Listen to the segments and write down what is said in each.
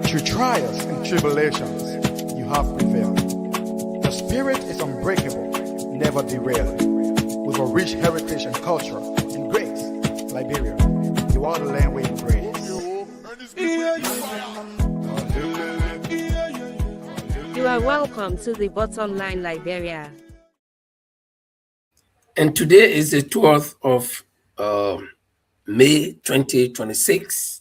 Through trials and tribulations, you have prevailed. The spirit is unbreakable, never derailed. With a rich heritage and culture and grace, Liberia, you are the land we embrace. You are welcome to the Bottomline Liberia. And today is the 12th of May 2026,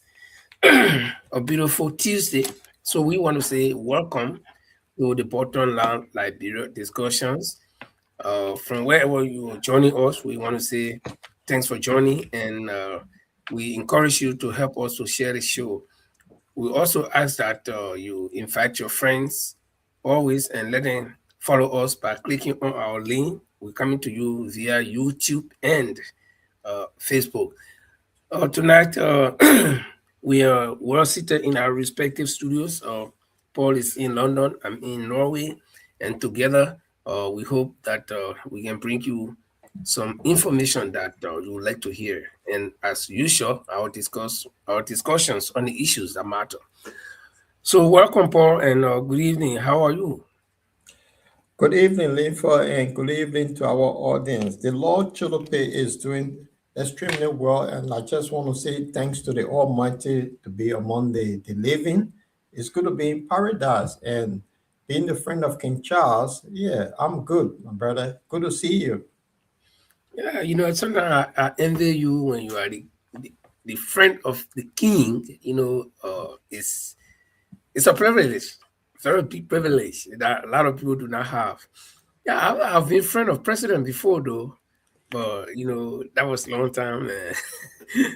a beautiful Tuesday. So we want to say welcome to the Bottomline Liberia discussions. From wherever you are joining us, we want to say thanks for joining, and we encourage you to help us to share the show. We also ask that you invite your friends always and let them follow us by clicking on our link. We're coming to you via YouTube and Facebook. Tonight, we are well seated in our respective studios. Paul is in London, I'm in Norway, and together we hope that we can bring you some information that you would like to hear. And as usual, our discussions on the issues that matter. So welcome, Paul, and good evening. How are you? Good evening, Linfa, and good evening to our audience. The Lord Cholope is doing extremely well, and I just want to say thanks to the Almighty to be among the living. It's good to be in paradise, and being the friend of King Charles. Yeah, I'm good, my brother. Good to see you. Yeah, you know, sometimes I envy you when you are the friend of the king. You know, it's a privilege, very big privilege that a lot of people do not have. Yeah, I've been friend of president before though, but you know that was a long time.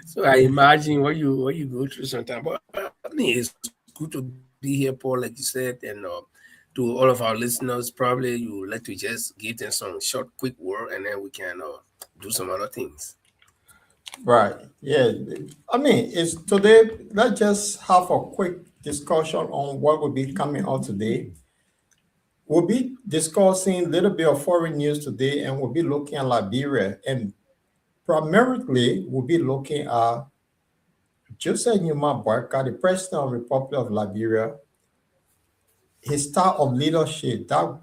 So I imagine what you go through sometimes. But I mean, it's good to be here, Paul, like you said, and to all of our listeners, probably you would like to just give them some short, quick word, and then we can do some other things. Right. Yeah. I mean, it's today. Let's just have a quick discussion on what will be coming out today. We'll be discussing a little bit of foreign news today, and we'll be looking at Liberia. And primarily, we'll be looking at Joseph Numa Boakai, the president of the Republic of Liberia, his style of leadership that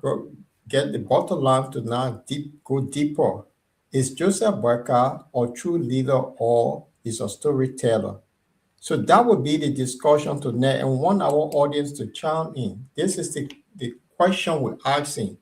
get the bottom line to now go deeper. Is Joseph Boakai a true leader or is a storyteller? So that would be the discussion tonight, and want our audience to chime in. This is the question we're asking.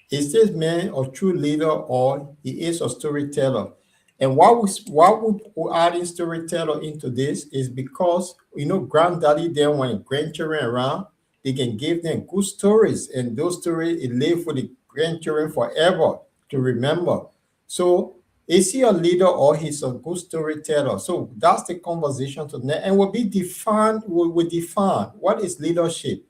Is this man a true leader or he is a storyteller? And why we're adding storyteller into this is because, you know, granddaddy then when grandchildren around, they can give them good stories, and those stories it live for the grandchildren forever to remember. So is he a leader or he's a good storyteller? So that's the conversation tonight, and we'll define what is leadership,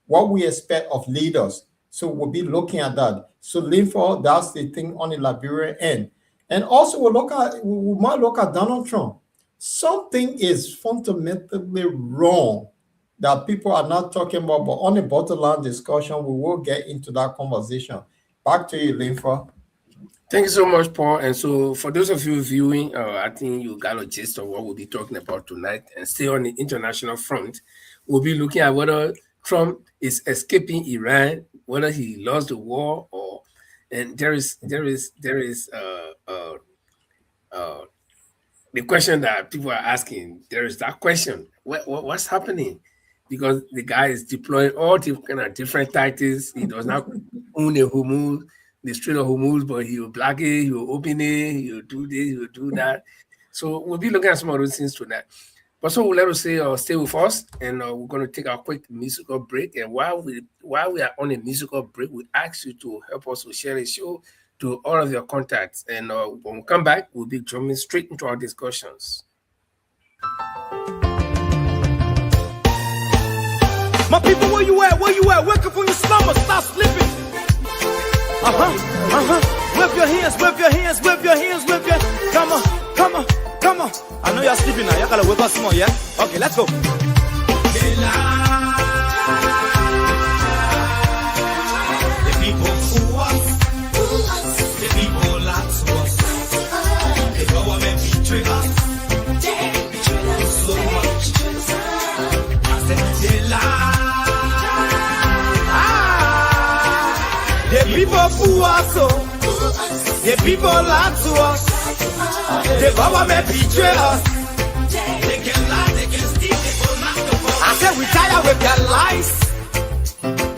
what we expect of leaders. So we'll be looking at that. So Linford, that's the thing on the Liberian end. And also we might look at Donald Trump. Something is fundamentally wrong that people are not talking about, but on the bottom line discussion, we will get into that conversation. Back to you, Linford. Thank you so much, Paul. And so for those of you viewing, I think you got a gist of what we'll be talking about tonight. And stay on the international front. We'll be looking at whether Trump is escaping Iran, whether he lost the war, or and there is the question that people are asking. There is that question: what's happening? Because the guy is deploying all different tactics. He does not own a Hormuz, the Strait of Hormuz, but he will block it, he will open it, he will do this, he will do that. So we'll be looking at some of those things tonight. But so let us say, stay with us, and we're going to take a quick musical break. And while we are on a musical break, we ask you to help us to share the show to all of your contacts. And when we come back, we'll be jumping straight into our discussions. My people, where you at? Where you at? Wake up from your slumber, stop sleeping. Whip your hands, whip your hands, whip your hands, whip your. Come on, come on, come on. I know y'all sleeping now. Y'all gotta wake up some more, yeah? Okay, let's go. The people who us, the people lie to us, the government betray us, so much. I said they lie. The people who us, the people lie to us, the government betray us. They can lie, they can steal, they will not go. I said we tired with their lies,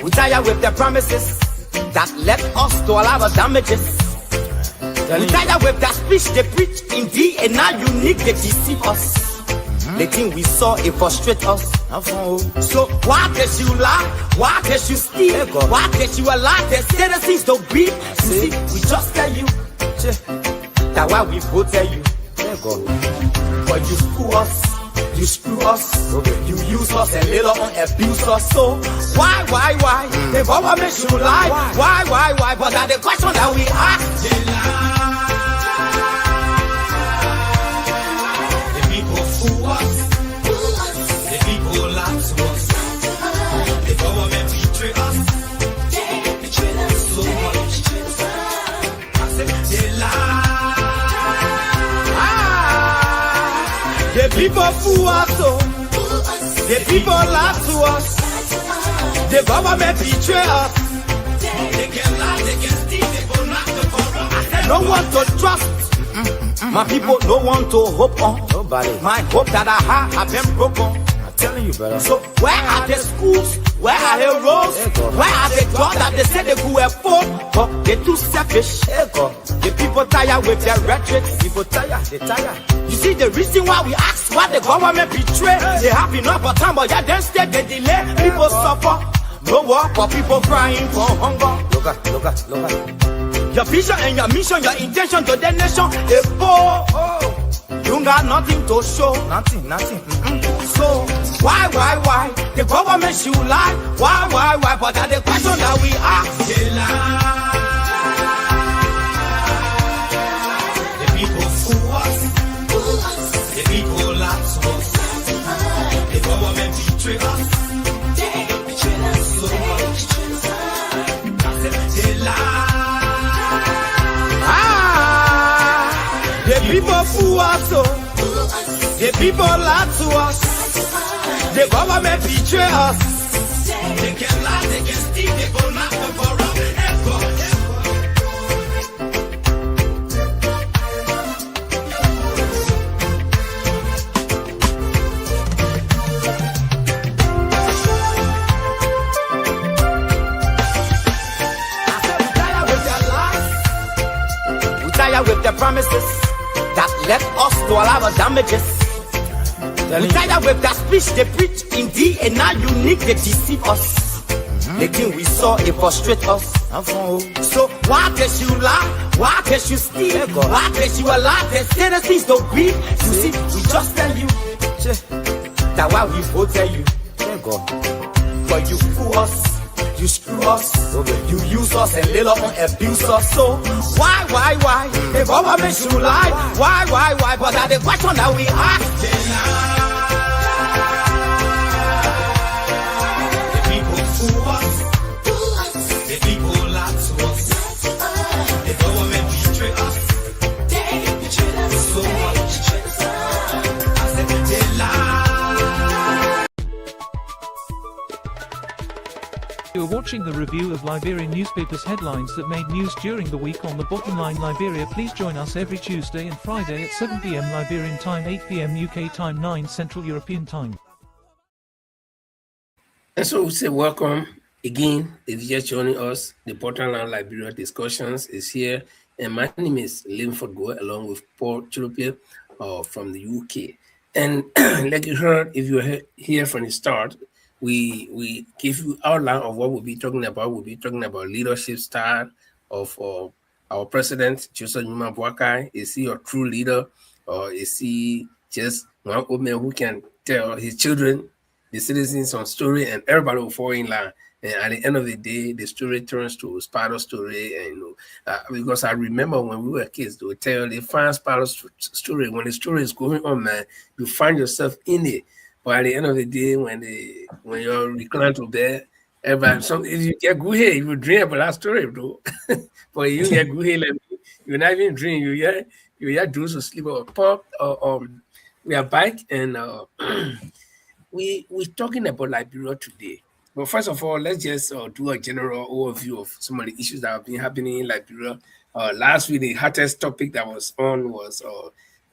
we tired with their promises that led us to all our damages. We tired with their speech they preach indeed, and now unique they deceive us. The thing we saw, it frustrate us. So why did you lie? Why did you steal? Why did you allow the citizens to beat? You see, we just tell you that why we voted you. But you screw us, you screw us, you use us and later on abuse us. So why? The government should lie. Why? But that's the question that we ask. They lie. The people lie to us. The government betray us. They betray us so much. I said they lie. The people fool us. The people lie to us. The government betray us. They can lie, they can steal, they will not the corrupt. I said no one to trust. My people don't want to hope on. Nobody. My hope that I have been broken. I'm telling you, brother. So where are the schools? Where are the roads? Where are the jobs that they said they could afford? But they're too selfish. The people tired with their rhetoric. People tired, they tired. You see the reason why we ask why the government betray. They have enough of time, but yeah, then stay they delay. People suffer. No work for people crying for hunger. Look at. Your vision and your mission, your intention to the nation, they poor. You got nothing to show. Nothing. So, why? The government should lie. Why? But that's the question that we ask. They lie. The people fool us. The people lie to us. The government betray us. They betray us so much. I said they lie. The people fool us, the people lie to us, the government betray us. They can lie, they can steal, they go knock the corrupt. We tired with their promises that led us to all our damages. We tired with that speech they preach indeed, and now unique they deceive us. The thing we saw, it frustrate us. So why did you lie? Why did you steal? Why did you allow the citizens to beat? You see, we just tell you that why we voted you. But you fool us. You screw us, you use us and later on abuse us. So why? The government should lie. Why? But that's the question that we ask. The people fool us. The people lie to us. The government betray us. They betray us so much. I said they lie. You're watching the review of Liberian newspapers headlines that made news during the week on the Bottomline Liberia. Please join us every Tuesday and Friday at 7 p.m. Liberian time, 8 p.m. UK time, 9 Central European time. And so we say welcome again. If you're just joining us, the Bottomline Liberia discussions is here. And my name is Linford Goe, along with Paul Chilopie from the UK. And like you heard, if you were here from the start, we give you outline of what we'll be talking about. We'll be talking about leadership style of our president, Joseph Numa Boakai. Is he a true leader, or is he just one old man who can tell his children, the citizens, some story, and everybody will fall in line? And at the end of the day, the story turns to a spider story. And because I remember when we were kids, they would tell the fine spider story. When the story is going on, man, you find yourself in it. But at the end of the day, when you're reclined to bed, everybody, if you get good here, you will dream about that story, bro. But you get good here, like, you're not even dream. You get do to sleep or pop. We are back, and we're talking about Liberia today. But first of all, let's just do a general overview of some of the issues that have been happening in Liberia. Last week, the hottest topic that was on was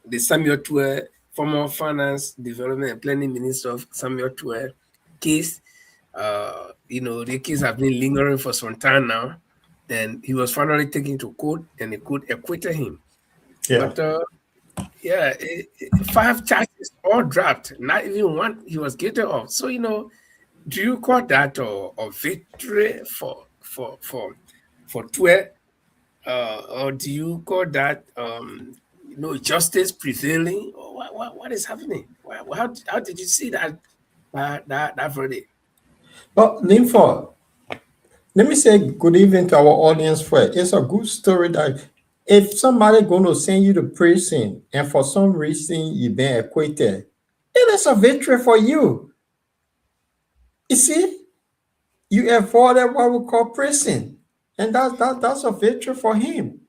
the Samuel Tuer, former Finance, Development and Planning Minister of Samuel Tuer case. The case has been lingering for some time now, and he was finally taken to court, and the court acquitted him. Yeah. But 5 charges all dropped, not even one he was guilty of. So do you call that a victory for Tuer, or do you call that justice prevailing? Or what is happening? How did you see that verdict? But Linford, let me say good evening to our audience first. It's a good story that if somebody going to send you to prison and for some reason you've been acquitted, it is a victory for you. You see, you avoided what we call prison, and that's a victory for him.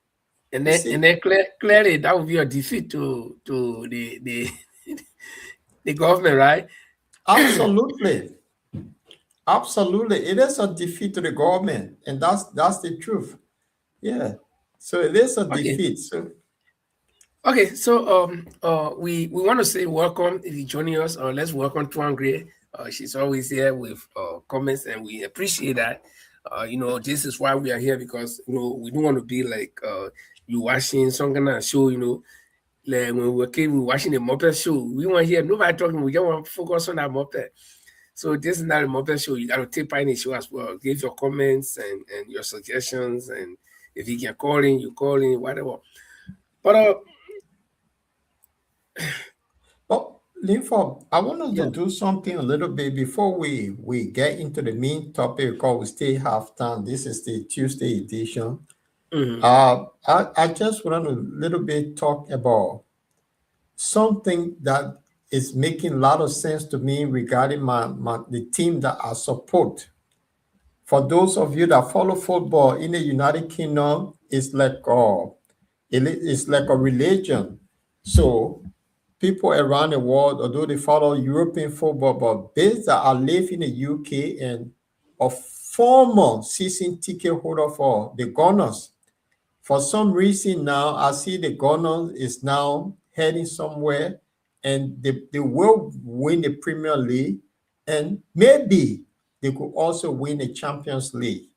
And then clearly that would be a defeat to the the government, right? Absolutely. Absolutely. It is a defeat to the government, and that's the truth. Yeah. So it is a defeat. So we want to say welcome if you're joining us. Let's welcome Tuan Gray. She's always here with comments, and we appreciate that. This is why we are here, because we don't want to be like you watching some kind of show. Like when we were kids, we were watching the Muppet show. We want to hear nobody talking. We just want to focus on that Muppet. So this is not a Muppet show. You got to take part in the show as well. Give your comments and your suggestions, and if you can call in, you call in, whatever. But Linford, I wanted to do something a little bit before we get into the main topic, because we still have time. This is the Tuesday edition. I just want to little bit talk about something that is making a lot of sense to me regarding the team that I support. For those of you that follow football in the United Kingdom, it's like a religion. So people around the world, although they follow European football, but those that are live in the UK and a former season ticket holder for the Gunners. For some reason now, I see the Gunners is now heading somewhere, and they will win the Premier League, and maybe they could also win the Champions League.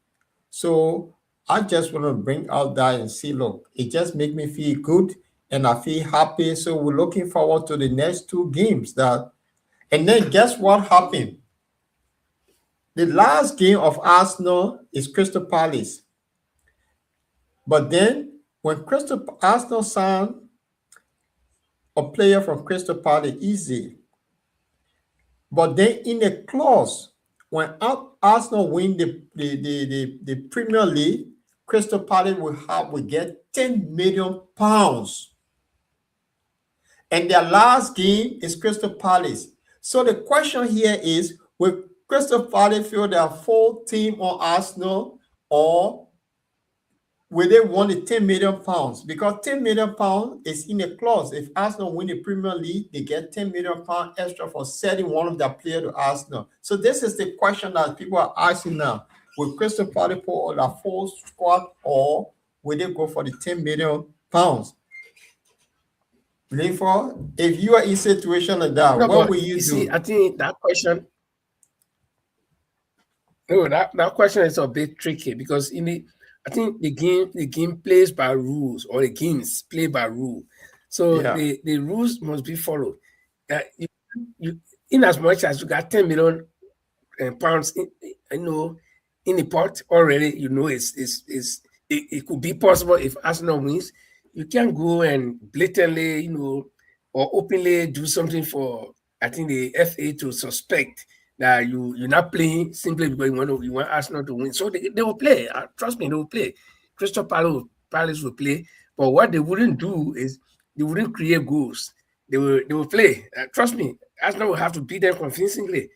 So I just want to bring out that and see, look, it just makes me feel good and I feel happy. So we're looking forward to the next 2 games. And then guess what happened? The last game of Arsenal is Crystal Palace. But then when Arsenal signed a player from Crystal Palace, easy. But then in the clause, when Arsenal win the Premier League, Crystal Palace will get £10 million. And their last game is Crystal Palace. So the question here is, will Crystal Palace feel their full team on Arsenal, or will they want the £10 million? Because £10 million is in a clause. If Arsenal win the Premier League, they get £10 million extra for selling one of their players to Arsenal. So this is the question that people are asking now. Will Crystal Palace put on a full squad, or will they go for the £10 million? Linford, if you are in a situation like that, what will you do? See, I think that question. No, that question is a bit tricky, because I think the game plays by rules, or the games play by rule. So the rules must be followed. you, in as much as you got 10 million pounds, in the pot already, it could be possible if Arsenal wins. You can go and blatantly, or openly do something for, I think, the FA to suspect that you're not playing simply because you want Arsenal to win. So they will play. Trust me, they will play. Crystal Palace will play. But what they wouldn't do is they wouldn't create goals. They will play. Trust me, Arsenal will have to beat them convincingly.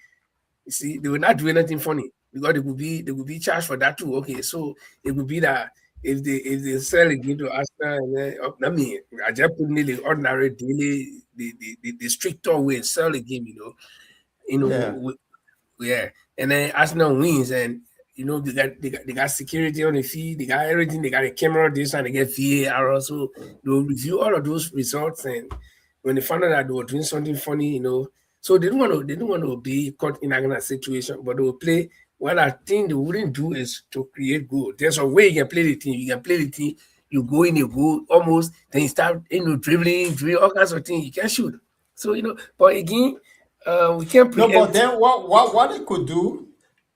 You see, they will not do anything funny because they will be charged for that too. Okay, so it would be that if they sell again to Arsenal, and then, I mean, I just put in the ordinary daily the stricter way sell the game. Yeah. Yeah, and then Arsenal wins, and they got security on the field, they got everything, they got a camera, this and they get VAR also. They'll review all of those results, and when they found out that they were doing something funny, so they didn't want to be caught in that kind of situation, but they will play. What I think they wouldn't do is to create goal. There's a way you can play the team. You can play the team. You go in a goal almost, then you start dribbling, all kinds of things. You can shoot. So but again, we can't No, but preempt. then what they could do,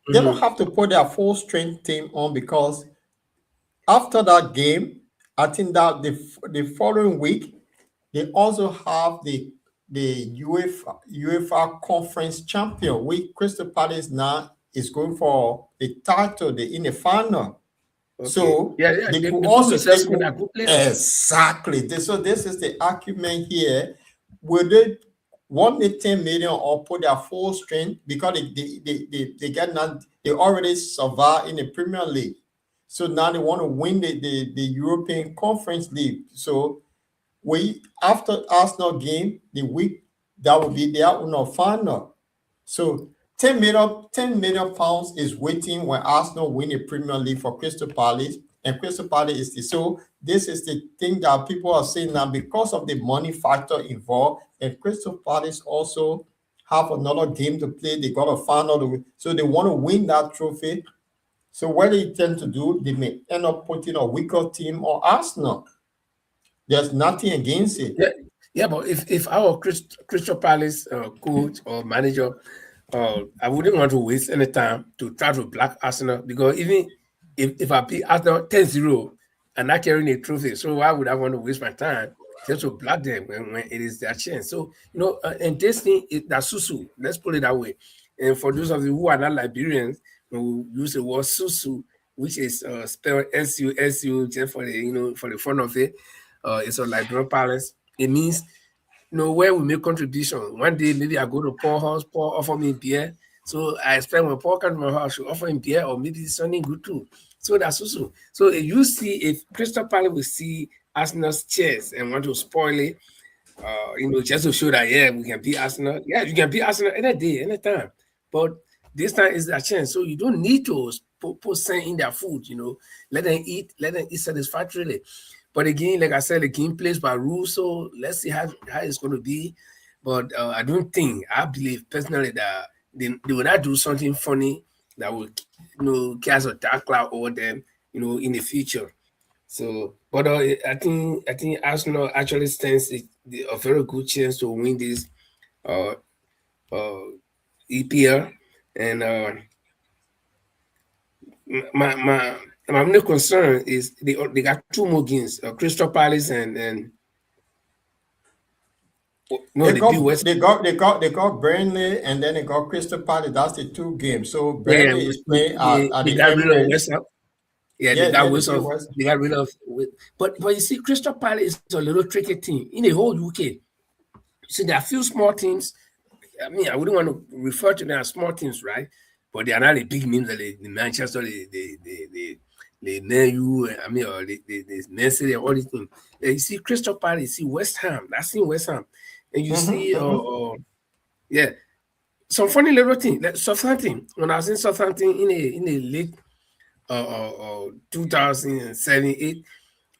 they don't Mhm. have to put their full strength team on, because after that game, I think that the following week they also have the UEFA Conference Champion. Crystal Palace now is going for the title, in the final. Okay. So Yeah, yeah. they They, could they prove also they themselves to be could that good players. exactly. So this is the argument here. Will they 1 million or put their full strength, because they get not they already survive in the Premier League. So now they want to win the European Conference League. So after Arsenal game, the week that will be their final. So 10 million pounds is waiting when Arsenal win the Premier League for Crystal Palace, and Crystal Palace so this is the thing that people are saying now, because of the money factor involved, and Crystal Palace also have another game to play. They got a final, so they want to win that trophy. So what they tend to do, they may end up putting a weaker team or Arsenal. There's nothing against it. Yeah, yeah, but if our Crystal Palace coach or manager, I wouldn't want to waste any time to try to black Arsenal, because even if I beat Arsenal 10-0 and not carrying a trophy, so why would I want to waste my time just to black them when it is their chance? So and this thing that's susu. Let's put it that way. And for those of you who are not Liberians, we use the word susu, which is spelled SUSU, just for the fun of it. It's a Liberian Palace. It means where we make contribution. One day maybe I go to Paul house, Paul offer me beer. So I expect when Paul comes to my house, I should offer him beer, or maybe something good too. So that's also. So if Crystal Palace will see Arsenal's chairs and want to spoil it, just to show that we can beat Arsenal. Yeah, you can beat Arsenal any day, anytime. But this time is a chance. So you don't need to put sand in their food, let them eat satisfactorily. But again, like I said, the game plays by rules, so let's see how it's going to be. But I believe personally that they will not do something funny that will, cast a dark cloud over them, in the future. So, but I think Arsenal actually stands a very good chance to win this uh, uh, EPL, and my only concern is they got two more games, Crystal Palace and no, They the Big got West. they got Burnley, and then they got Crystal Palace. That's the two games. So Yeah, Burnley is playing at they the got rid of Emirates. West Ham. Yeah, they Yeah, got yeah, West of they got rid of. But you see, Crystal Palace is a little tricky team in the whole UK. See, there are a few small teams. I mean, I wouldn't want to refer to them as small teams, right? But they are not the big names that the Manchester, the Man U, I mean, or the Man City, and all these things. You see Crystal Palace, you see West Ham. That's in West Ham, and you see, yeah, some funny little thing. Like Southampton. When I was in Southampton in a late 2007, 8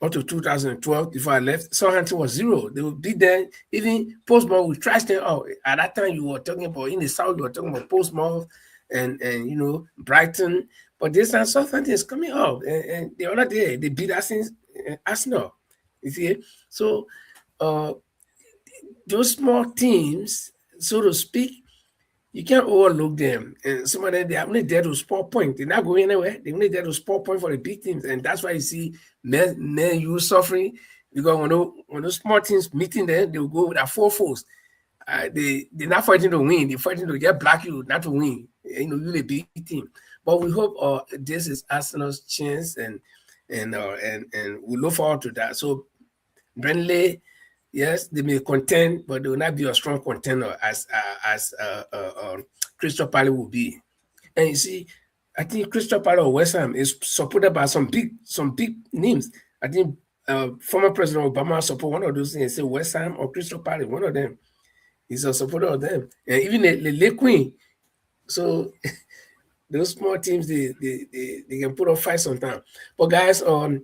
up to 2012, before I left, Southampton was zero. They would beat them. Even Portsmouth would trash them out. At that time, you were talking about in the south, you were talking about Portsmouth and Brighton. But this time, Southampton is coming up. And the other day, they beat Arsenal. You see? So uh, those small teams, so to speak, you can't overlook them. And some of them, they are only there to score points. They're not going anywhere. They're only there to score points for the big teams. And that's why you see men you suffering. Because when those small teams meeting them, they'll go with their 4-4s. They're not fighting to win. They're fighting to get black you, not to win. You're a big team. But we hope this is Arsenal's chance, and we look forward to that. So Burnley, yes, they may contend, but they will not be a strong contender as Crystal Palace will be. And you see, I think Crystal Palace or West Ham is supported by some big names. I think former President Obama support one of those things. Say West Ham or Crystal Palace, one of them. He's a supporter of them, and even the Queen. So those small teams, they can put up fights sometimes. But guys, for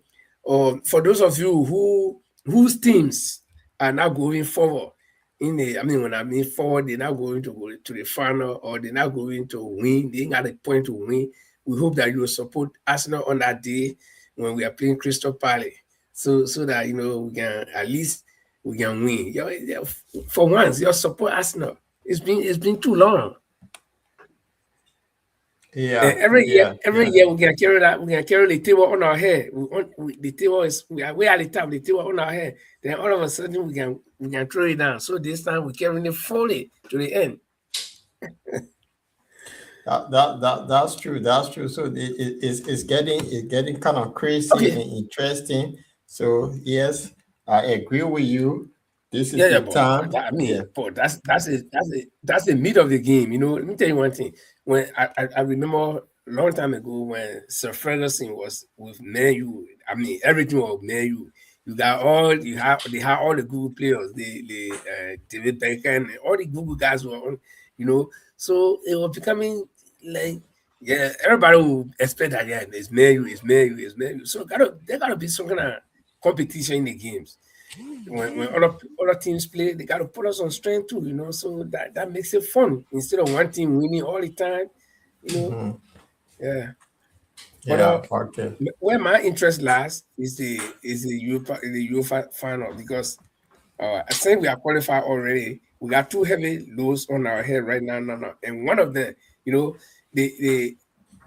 those of you whose teams are not going forward when I mean forward, they're not going to go to the final, or they're not going to win. They ain't got a point to win. We hope that you will support Arsenal on that day when we are playing Crystal Palace, so that we can at least win. For once, you support Arsenal. It's been too long. Yeah. Every year we can carry that. We can carry the table on our head. The table is we are at the top. The table on our head. Then all of a sudden we can throw it down. So this time we carry it fully to the end. That's true. That's true. So it's getting kind of crazy and interesting. So yes, I agree with you. This is the time. But that's the meat of the game. Let me tell you one thing. When I remember a long time ago when Sir Ferguson was with Man U, everything was Man U. They had all the Google players, the David Beckham, and all the Google guys were on, So it was becoming like, everybody will expect that, it's Man U. So there gotta be some kind of competition in the games. When other teams play, they got to put us on strength too, so that makes it fun instead of one team winning all the time, But okay. Where my interest lies is the UEFA final, because I think we are qualified already. We got two heavy loads on our head right now, and one of them, the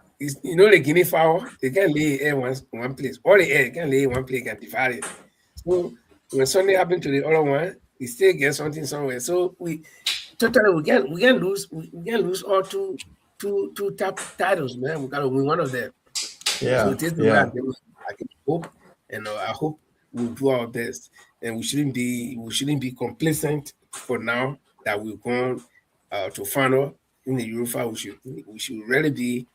Guinea fowl, they can lay egg one place, or the egg can lay one place and divide it. So when something happened to the other one, we still get something somewhere. So we can lose all two top titles, man. We gotta win one of them. Yeah. So this is where I can hope, and I hope we'll do our best. And we shouldn't be complacent for now that we've gone to final in the UEFA. We should really be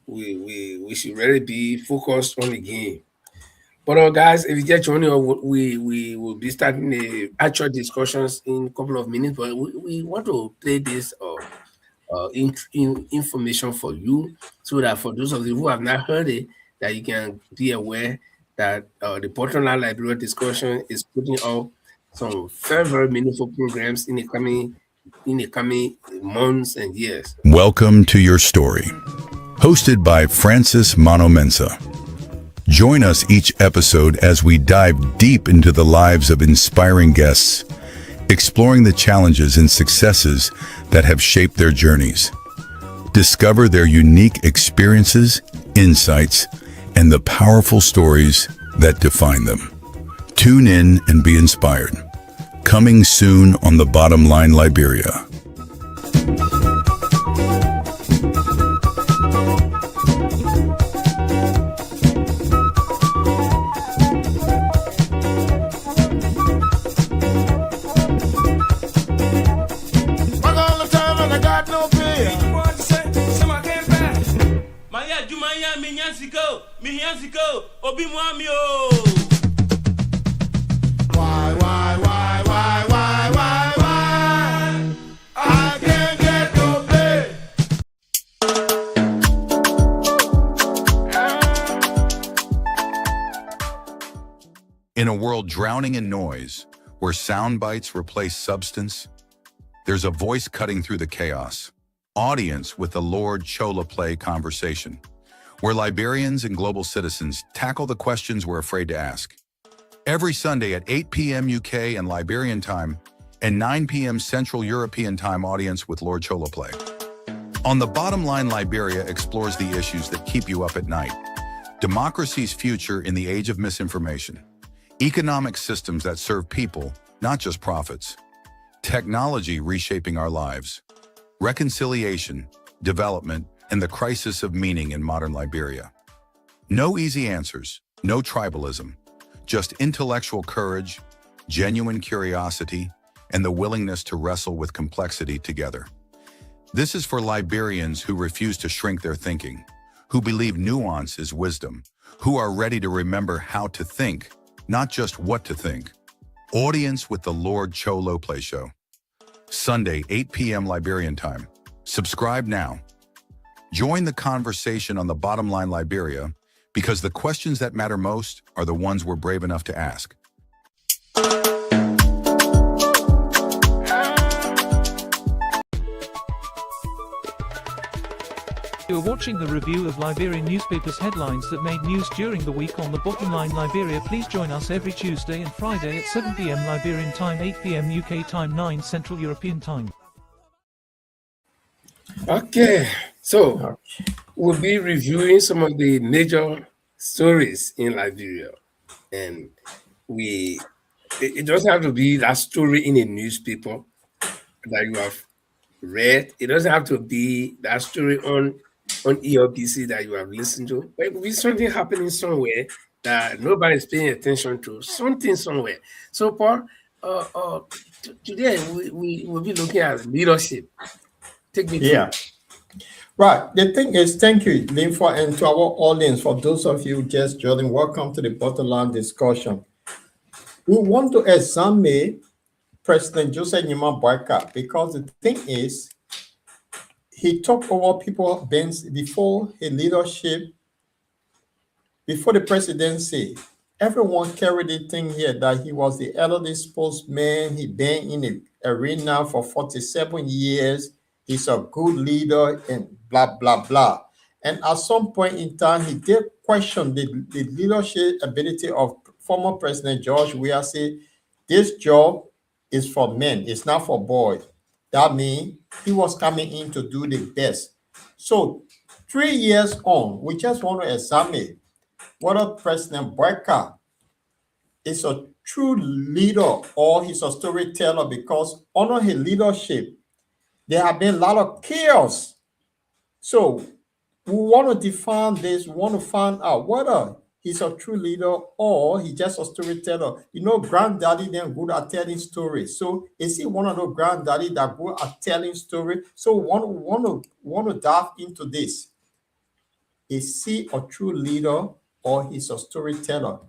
we should really be focused on the game. But guys, if you get joining, we will be starting the actual discussions in a couple of minutes. But we want to play this information for you, so that for those of you who have not heard it, that you can be aware that the Bottomline Liberia discussion is putting out some very meaningful programs in the coming months and years. Welcome to Your Story, hosted by Francis Manomensa. Join us each episode as we dive deep into the lives of inspiring guests, exploring the challenges and successes that have shaped their journeys. Discover their unique experiences, insights, and the powerful stories that define them. Tune in and be inspired. Coming soon on the Bottomline Liberia. In a world drowning in noise, where sound bites replace substance, there's a voice cutting through the chaos. Audience with the Lord Chola Play conversation, where Liberians and global citizens tackle the questions we're afraid to ask. Every Sunday at 8 p.m. UK and Liberian time, and 9 p.m. Central European Time audience with Lord Choloplay. On the Bottom Line, Liberia explores the issues that keep you up at night. Democracy's future in the age of misinformation. Economic systems that serve people, not just profits. Technology reshaping our lives. Reconciliation, development, and the crisis of meaning in modern Liberia. No easy answers, no tribalism, just intellectual courage, genuine curiosity, and the willingness to wrestle with complexity together. This is for Liberians who refuse to shrink their thinking, who believe nuance is wisdom, who are ready to remember how to think, not just what to think. Audience with the Lord Choloplay Show. Sunday, 8 p.m. Liberian time. Subscribe now. Join the conversation on the Bottom Line Liberia, because the questions that matter most are the ones we're brave enough to ask. You are watching the review of Liberian newspapers headlines that made news during the week on the Bottomline Liberia. Please join us every Tuesday and Friday at 7 p.m. Liberian time, 8 p.m. UK time, 9 Central European time. Okay, so we'll be reviewing some of the major stories in Liberia, and it doesn't have to be that story in a newspaper that you have read. It doesn't have to be that story on ELBC that you have listened to, but it could be something happening somewhere that nobody's paying attention to, something somewhere. So, Paul, today we will be looking at leadership. Take me through. Right. The thing is, thank you, Linfo, and to our audience, for those of you just joining, welcome to the Bottom Line discussion. We want to examine President Joseph Nyuma Boyka, because the thing is, he took over people before his leadership, before the presidency. Everyone carried the thing here that he was the elderly spokesman. He been in the arena for 47 years. He's a good leader and blah, blah, blah. And at some point in time, he did question the leadership ability of former President George Weah. Say, this job is for men, it's not for boys. That means he was coming in to do the best. So 3 years on, we just want to examine whether President Boyka is a true leader or he's a storyteller, because under his leadership, there have been a lot of chaos. So we want to define this, we want to find out whether he's a true leader or he's just a storyteller. You know, granddaddy then good at telling stories. So is he one of those granddaddy that good at telling stories? So we want to dive into this. Is he a true leader or he's a storyteller?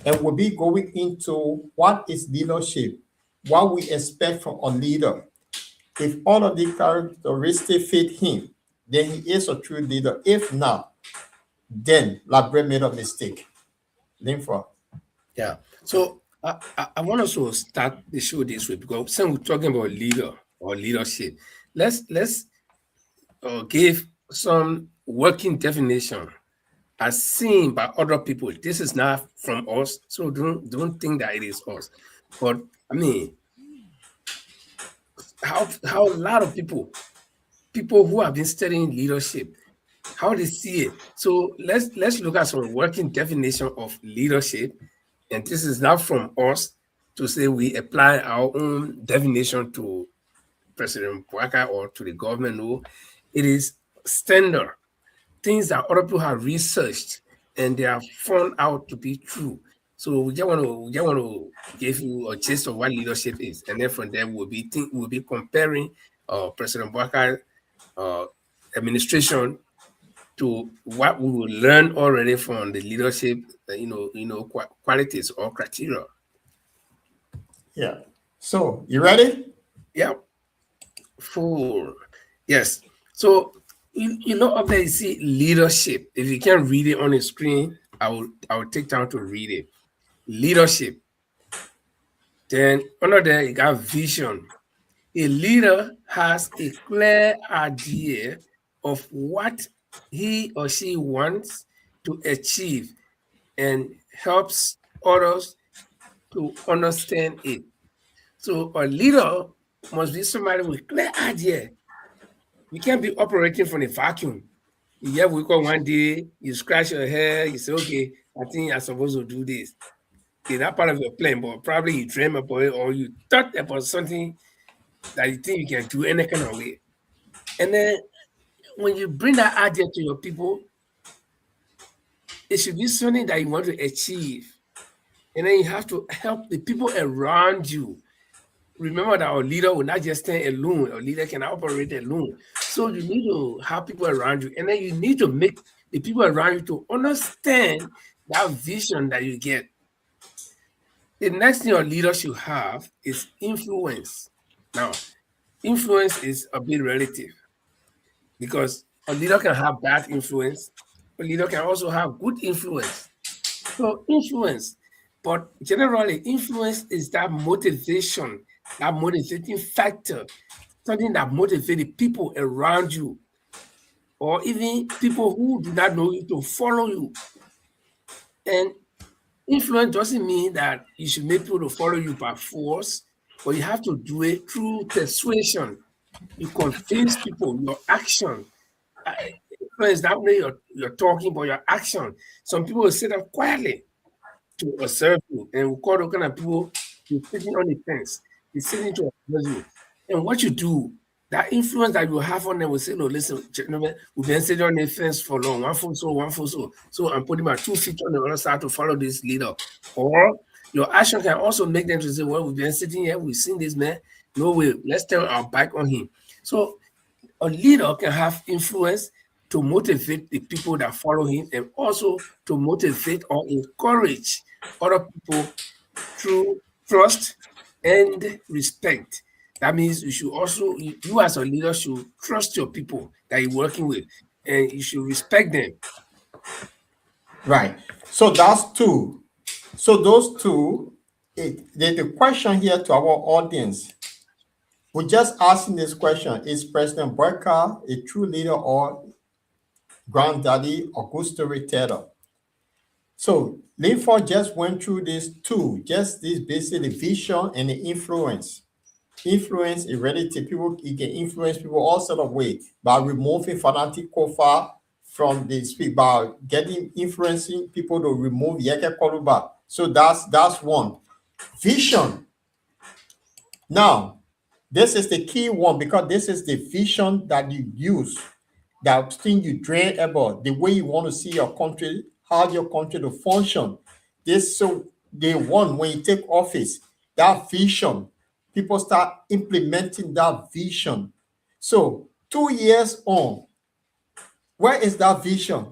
And we'll be going into what is leadership, what we expect from a leader. If all of the characteristics fit him, then he is a true leader. If not, then Labre made a mistake. Linfo. Yeah. So I want us to start the show this way, because since we're talking about leader or leadership, let's give some working definition as seen by other people. This is not from us, so don't think that it is us. But I mean, how a lot of people who have been studying leadership, how they see it. So let's look at some working definition of leadership, and this is not from us to say we apply our own definition to President Boyka or to the government. No, it is standard things that other people have researched and they have found out to be true. So we just want to give you a gist of what leadership is, and then from there we'll be comparing President Boyka's administration to what we will learn already from the leadership, qualities or criteria. Yeah. So you ready? Yeah. Full. Yes. So up there you see leadership. If you can't read it on the screen, I will take time to read it. Leadership. Then under there you got vision. A leader has a clear idea of what he or she wants to achieve and helps others to understand it. So a leader must be somebody with clear idea. You can't be operating from a vacuum. You have wake up one day, you scratch your hair, you say, okay, I think I'm supposed to do this. Okay, that part of your plan, but probably you dream about it or you thought about something that you think you can do any kind of way. And then when you bring that idea to your people, it should be something that you want to achieve. And then you have to help the people around you. Remember that our leader will not just stand alone, our leader can operate alone. So you need to have people around you, and then you need to make the people around you to understand that vision that you get. The next thing your leader should have is influence. Now, influence is a bit relative because a leader can have bad influence, a leader can also have good influence. So, influence, but generally, influence is that motivation, that motivating factor, something that motivates the people around you, or even people who do not know you to follow you. And influence doesn't mean that you should make people to follow you by force, but you have to do it through persuasion. You convince people, your action. Uh, Influence that way you're talking, but your action. Some people will sit up quietly to observe you, and we call those kind of people you're sitting on the fence. You're sitting to observe you. And what you do, that influence that you have on them will say, no, listen, gentlemen, we've been sitting on the fence for long, one foot so, one foot so. So I'm putting my 2 feet on the other side to follow this leader. Or your action can also make them to say, well, we've been sitting here, we've seen this man. No way, let's turn our back on him. So a leader can have influence to motivate the people that follow him and also to motivate or encourage other people through trust and respect. That means you should also, you as a leader should trust your people that you're working with and you should respect them. Right. So that's two. So those two, the question here to our audience, we're just asking this question: is President Boyka a true leader or granddaddy or good storyteller? So Linford just went through these two, just this basically vision and the influence. Influence heredity. People, you can influence people all sort of way by removing fanatic kofa from the speak, by getting influencing people to remove yeke koluba. So that's one. Vision. Now, this is the key one because this is the vision that you use, that thing you dream about, the way you want to see your country, how your country to function. This so day one when you take office, that vision, people start implementing that vision. So 2 years on, where is that vision?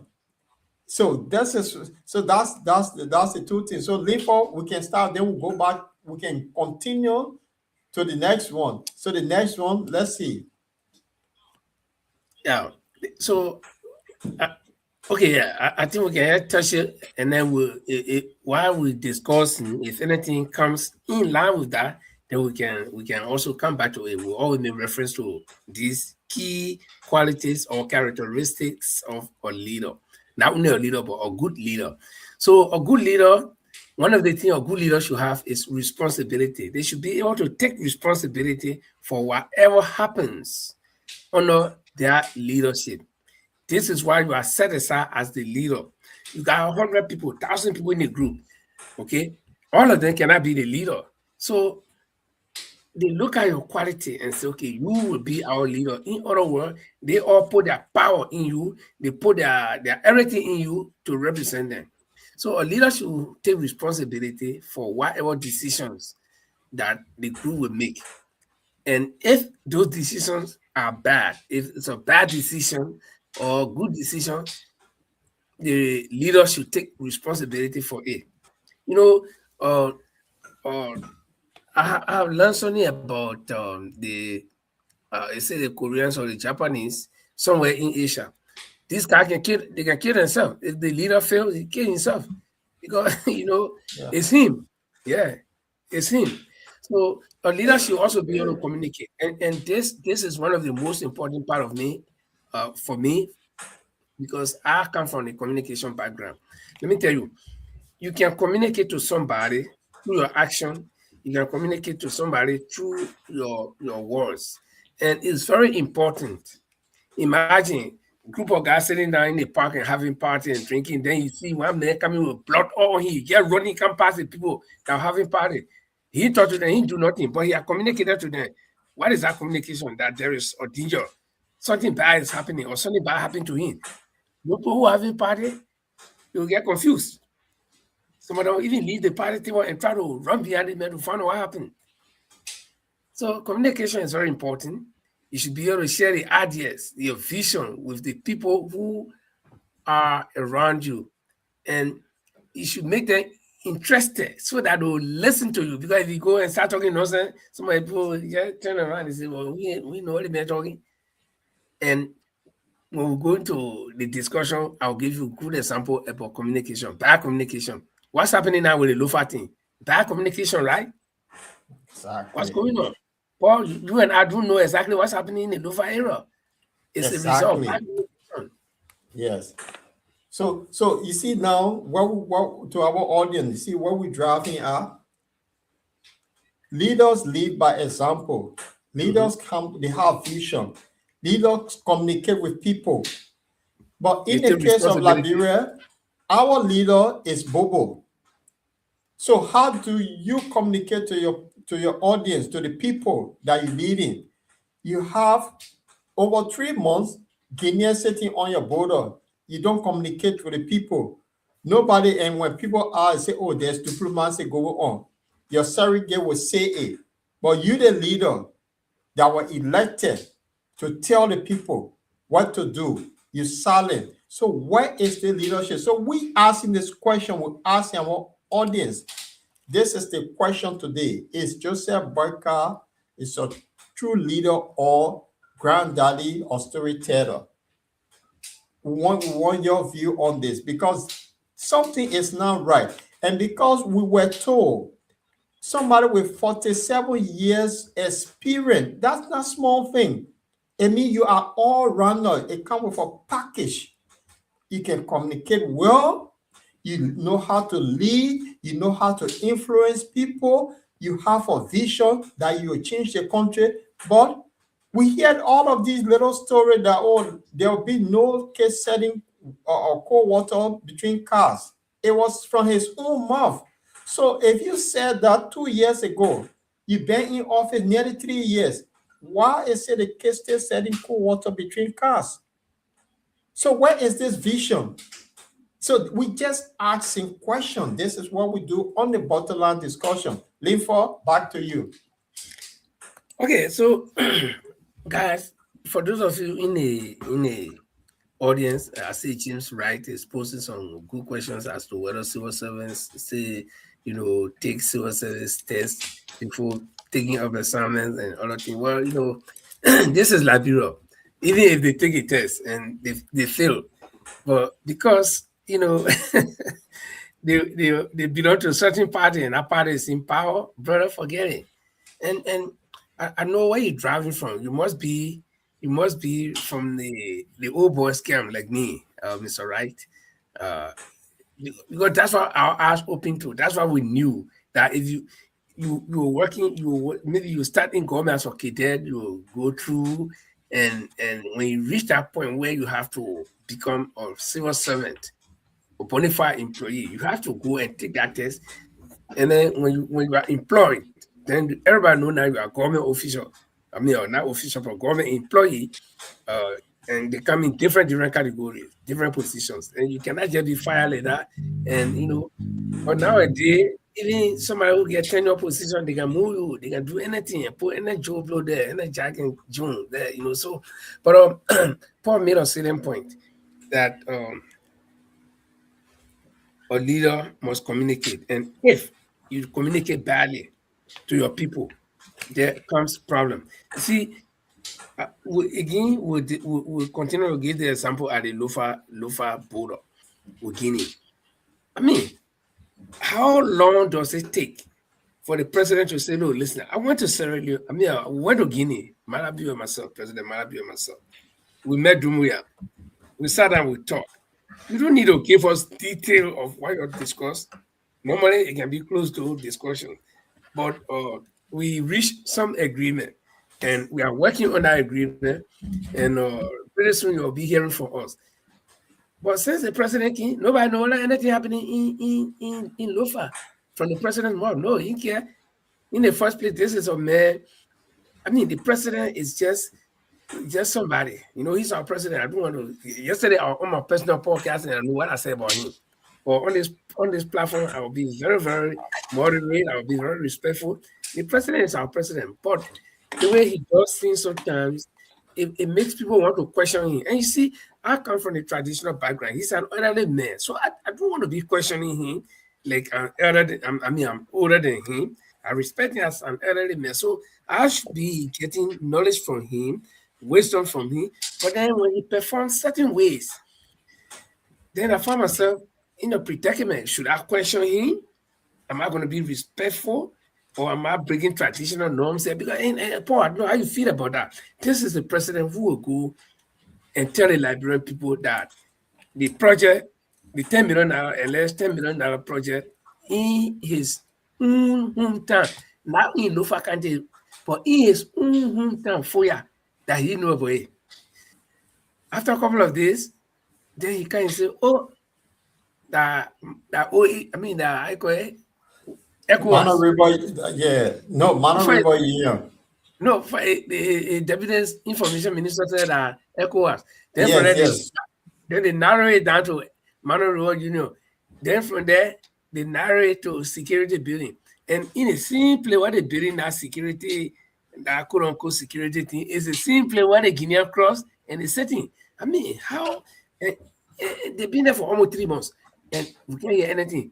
So that's the two things. So therefore we can start, then we'll go back, we can continue to the next one. So the next one, let's see. Yeah. So, okay, yeah, I think we can touch it, and then while we discussing, if anything comes in line with that, then we can also come back to it. We'll always make reference to these key qualities or characteristics of a leader, not only a leader but a good leader. So a good leader, one of the things a good leader should have is responsibility. They should be able to take responsibility for whatever happens under their leadership. This is why you are set aside as the leader. You got 100 people, 1,000 people in the group. Okay, all of them cannot be the leader. So they look at your quality and say, okay, you will be our leader. In other words, they all put their power in you, they put their everything in you to represent them. So a leader should take responsibility for whatever decisions that the group will make. And if those decisions are bad, if it's a bad decision or good decision, the leader should take responsibility for it. You know, I have learned something about the I say the Koreans or the Japanese somewhere in Asia. This guy they can kill themselves. If the leader fails, he kill himself. Because Yeah. it's him. Yeah, it's him. So a leader should also be able to communicate. And this is one of the most important part of me, for me, because I come from the communication background. Let me tell you, you can communicate to somebody through your action. You can communicate to somebody through your words. And it's very important. Imagine a group of guys sitting down in the park and having party and drinking. Then you see one man coming with blood all he get running, come past the people that are having party. He talked to them, he do nothing, but he had communicated to them. What is that communication? That there is a danger, something bad is happening, or something bad happened to him. People who are having party, they will get confused. Some of them even leave the party table and try to run behind the man to find out what happened. So communication is very important. You should be able to share the ideas, your vision with the people who are around you. And you should make them interested so that they'll listen to you. Because if you go and start talking nonsense, some people just turn around and say, well, we know what they're talking. And when we go into the discussion, I'll give you a good example about communication, bad communication. What's happening now with the loafer thing? Bad communication, right? Exactly. What's going on? Paul, you and I don't know exactly what's happening in the loafer era. It's a result of bad communication. Yes. So you see now, what to our audience, you see what we're driving at? Leaders lead by example. Leaders come, they have vision. Leaders communicate with people. But in the case of Liberia, our leader is Bobo. So how do you communicate to your audience, to the people that you're leading? You have over 3 months Guinea sitting on your border. You don't communicate with the people. Nobody, and when people are say, oh, there's diplomacy going on, your surrogate will say it. But you, the leader that were elected to tell the people what to do, you're silent. So where is the leadership? So we asking this question, we asking our audience. This is the question today. Is Joseph Boyka is a true leader or granddaddy or storyteller? We want your view on this because something is not right. And because we were told somebody with 47 years experience, that's not a small thing. It means you are all rounder. It comes with a package. You can communicate well. You know how to lead. You know how to influence people. You have a vision that you will change the country. But we heard all of these little stories that, oh, there will be no case setting or cold water between cars. It was from his own mouth. So if you said that 2 years ago, you've been in office nearly 3 years, why is it the case still setting cold water between cars? So where is this vision? So we just asking questions. This is what we do on the Bottomline discussion. Linford, back to you. Okay, so guys, for those of you in the audience, I see James Wright is posting some good questions as to whether civil servants take civil service tests before taking up assignments and other things. Well, this is Liberia. Even if they take a test and they fail, but because they belong to a certain party and that party is in power, brother, forget it. And I know where you're driving from. You must be from the old boys camp like me, Mr. Wright. Because that's what our eyes open to. That's why we knew that if you were working, maybe you start in government as a cadet, you go through, and when you reach that point where you have to become a civil servant, a bona fide employee, you have to go and take that test. And then when you are employed, then everybody know now you are a government official. I mean, or not official, but government employee. And they come in different categories, different positions. And you cannot just be fired like that. And, but nowadays, even somebody who get tenure position, they can move you, they can do anything, and put any job blow there, any Jack and June there, So, but Paul made a salient point that a leader must communicate. And if you communicate badly to your people, there comes problem. See, we'll continue to give the example at the loafer border with Guinea. I mean, how long does it take for the president to say, no, listen, I went to Sierra Leone, I went to Guinea, Malabi and myself, President Malabi and myself. We met Dumuya. We sat down, we talked. You don't need to give us detail of what you discussed. Normally, it can be close to discussion. but we reached some agreement, and we are working on that agreement, and pretty soon you'll be hearing from us. But since the president came, nobody know anything happening in Lofa from the president's mouth. No, he care. In the first place, this is a man. I mean, the president is just somebody. You know, he's our president. I don't want to. Yesterday, on my personal podcast, and I know what I said about him. But on this platform, I will be very, very moderate. I will be very respectful. The president is our president, but the way he does things sometimes, it makes people want to question him. And you see, I come from a traditional background. He's an elderly man, so I don't want to be questioning him like I'm elder. I'm older than him. I respect him as an elderly man, so I should be getting knowledge from him, wisdom from him. But then when he performs certain ways, then I find myself in a predicament. Should I question him? Am I going to be respectful? Or am I breaking traditional norms? Because, Paul, I don't know how you feel about that. This is the president who will go and tell the Liberian people that the project, the $10 million and less $10 million project in his hometown, not in Lofa County, but in his hometown, Foya, that he know about it. After a couple of days, then he can say, oh, that I call it ECOWAS. Yeah, no, River, yeah. No, the Deputy Information Minister said that ECOWAS. Then Yes, from there, yes. then they narrow it down to Manuel River Junior. Then from there, they narrow it to security building. And in a simple way, they building that security, that quote unquote security thing, is a simple way the Guinean cross and the setting. I mean, how they've been there for almost 3 months and we can't hear anything.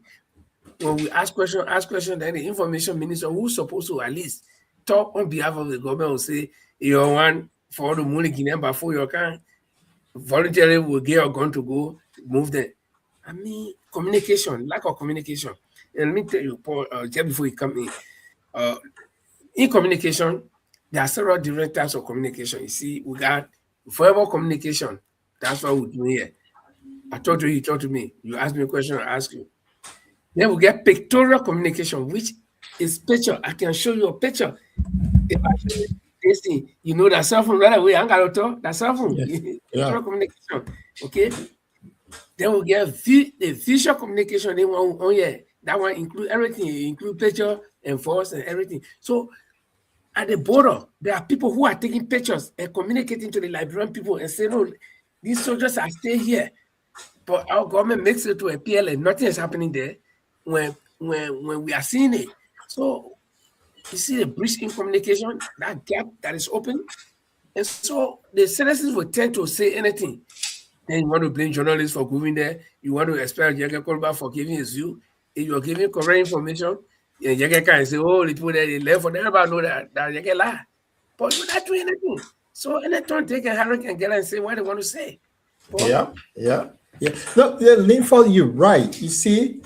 When we ask question, then the information minister who's supposed to at least talk on behalf of the government will say, you want for the money Guinean before you can voluntarily will get your gun to go move them. I mean, communication, lack of communication. And let me tell you, Paul, just before you come in communication, there are several different types of communication. You see, we got verbal communication. That's what we do here. I talk to you talk to me. You ask me a question, I ask you. Then we get pictorial communication, which is picture. I can show you a picture. If I show you this thing, you know that cell phone right away. I got to talk. That cell phone. Pictorial communication. Okay. Then we get the visual communication. They want, oh yeah, that one include everything. It include picture and voice and everything. So at the border, there are people who are taking pictures and communicating to the Liberian people and saying, no, these soldiers are staying here. But our government makes it to a PLA. Nothing is happening there when we are seeing it. So you see the breach in communication, that gap that is open. And so the citizens will tend to say anything. Then you want to blame journalists for going there. You want to expel Jege Kolba for giving his view. If you're giving correct information, Jege can say, oh, the people there, they left for everybody know that Jege lie. But you're not doing anything. So anytime they can hurry and get and say what they want to say. But, Yeah. No, Linford, you're right. You see,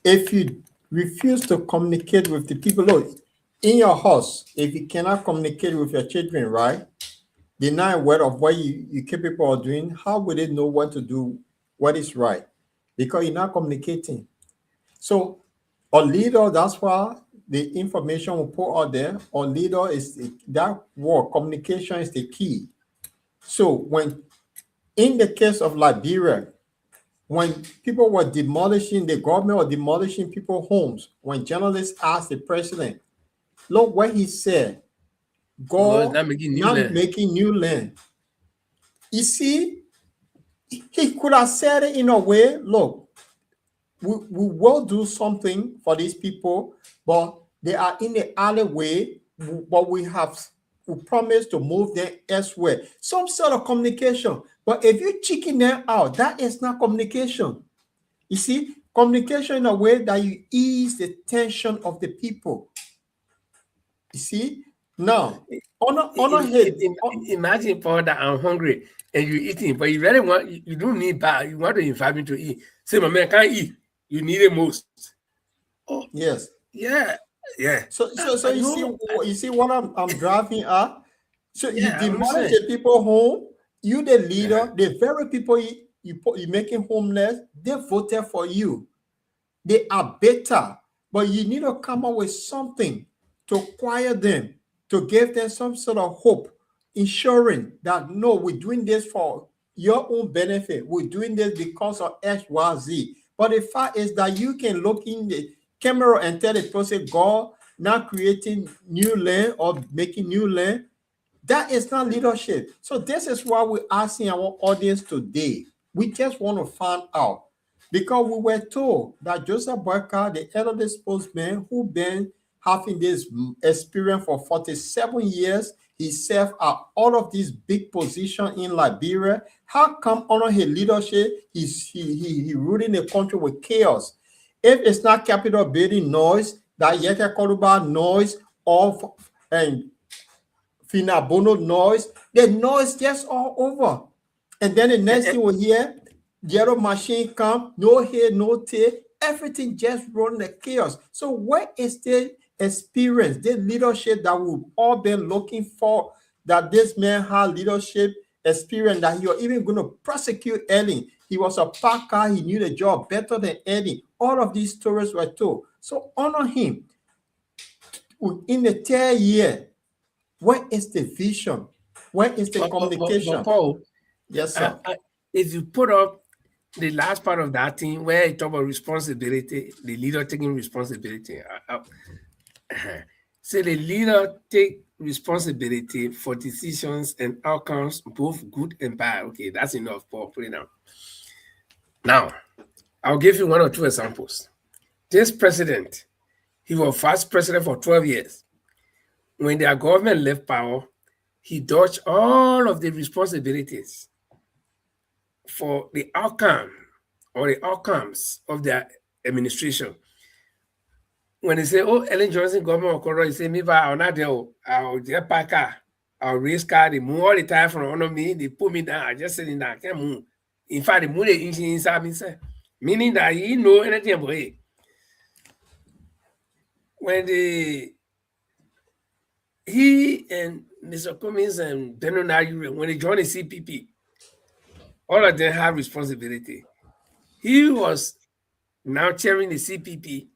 if you refuse to communicate with the people, look, in your house, if you cannot communicate with your children, right, deny word of what you're capable of doing, how would they know what to do, what is right? Because you're not communicating. So a leader, that's why the information we put out there, a leader is that word, communication is the key. So when, in the case of Liberia, when people were demolishing, the government were demolishing people's homes, when journalists asked the president, look what he said, God not making new land. You see, he could have said it in a way, look, we will do something for these people, but they are in the alleyway, but we promise to move them elsewhere. Some sort of communication. But if you chicken them out, that is not communication. You see, communication in a way that you ease the tension of the people. You see, now, imagine, Paul, that I'm hungry and you're eating, but you really want, you don't need bad. You want to invite me to eat. Say, my man, I can't eat. You need it most. Oh, yes. Yeah. So you see what I'm driving at? So you demolish the people home, you the leader, the very people you're making homeless, they voted for you. They are better but you need to come up with something to quiet them, to give them some sort of hope, ensuring that no, we're doing this for your own benefit. We're doing this because of X, Y, Z. But the fact is that you can look in the camera and tell the person, God, not creating new land or making new land. That is not leadership. So this is why we're asking our audience today. We just want to find out, because we were told that Joseph Boyka, the elderly spokesman who been having this experience for 47 years, he served at all of these big positions in Liberia. How come under his leadership, he ruling the country with chaos? If it's not capital building noise, that Yeke Koruba noise, or and Finabono noise, the noise just all over. And then the next thing we hear, yellow machine come, no hair, no tail, everything just run the chaos. So where is the experience, the leadership that we've all been looking for, that this man had leadership experience, that he was even going to prosecute Ellen? He was a Parker, he knew the job better than Eddie. All of these stories were told. So honor him. In the 3rd year, where is the vision? Where is the communication? But Paul, yes, sir. If you put up the last part of that thing where you talk about responsibility, the leader taking responsibility. So the leader take responsibility for decisions and outcomes, both good and bad. Okay, that's enough, Paul. Put it down. Now, I'll give you 1 or 2 examples. This president, he was first president for 12 years. When their government left power, he dodged all of the responsibilities for the outcome or the outcomes of their administration. When they say, oh, Ellen Johnson government of Colorado, he say, me, I'll not there, I'll get back car, I'll raise car, they move all the time from under me, they put me down, I just sitting down, I can't move. In fact, they move the engine inside me, sir. Meaning that he know anything about it. When he and Mr. Cummings and Bernard, when they joined the CPP, all of them have responsibility. He was now chairing the CPP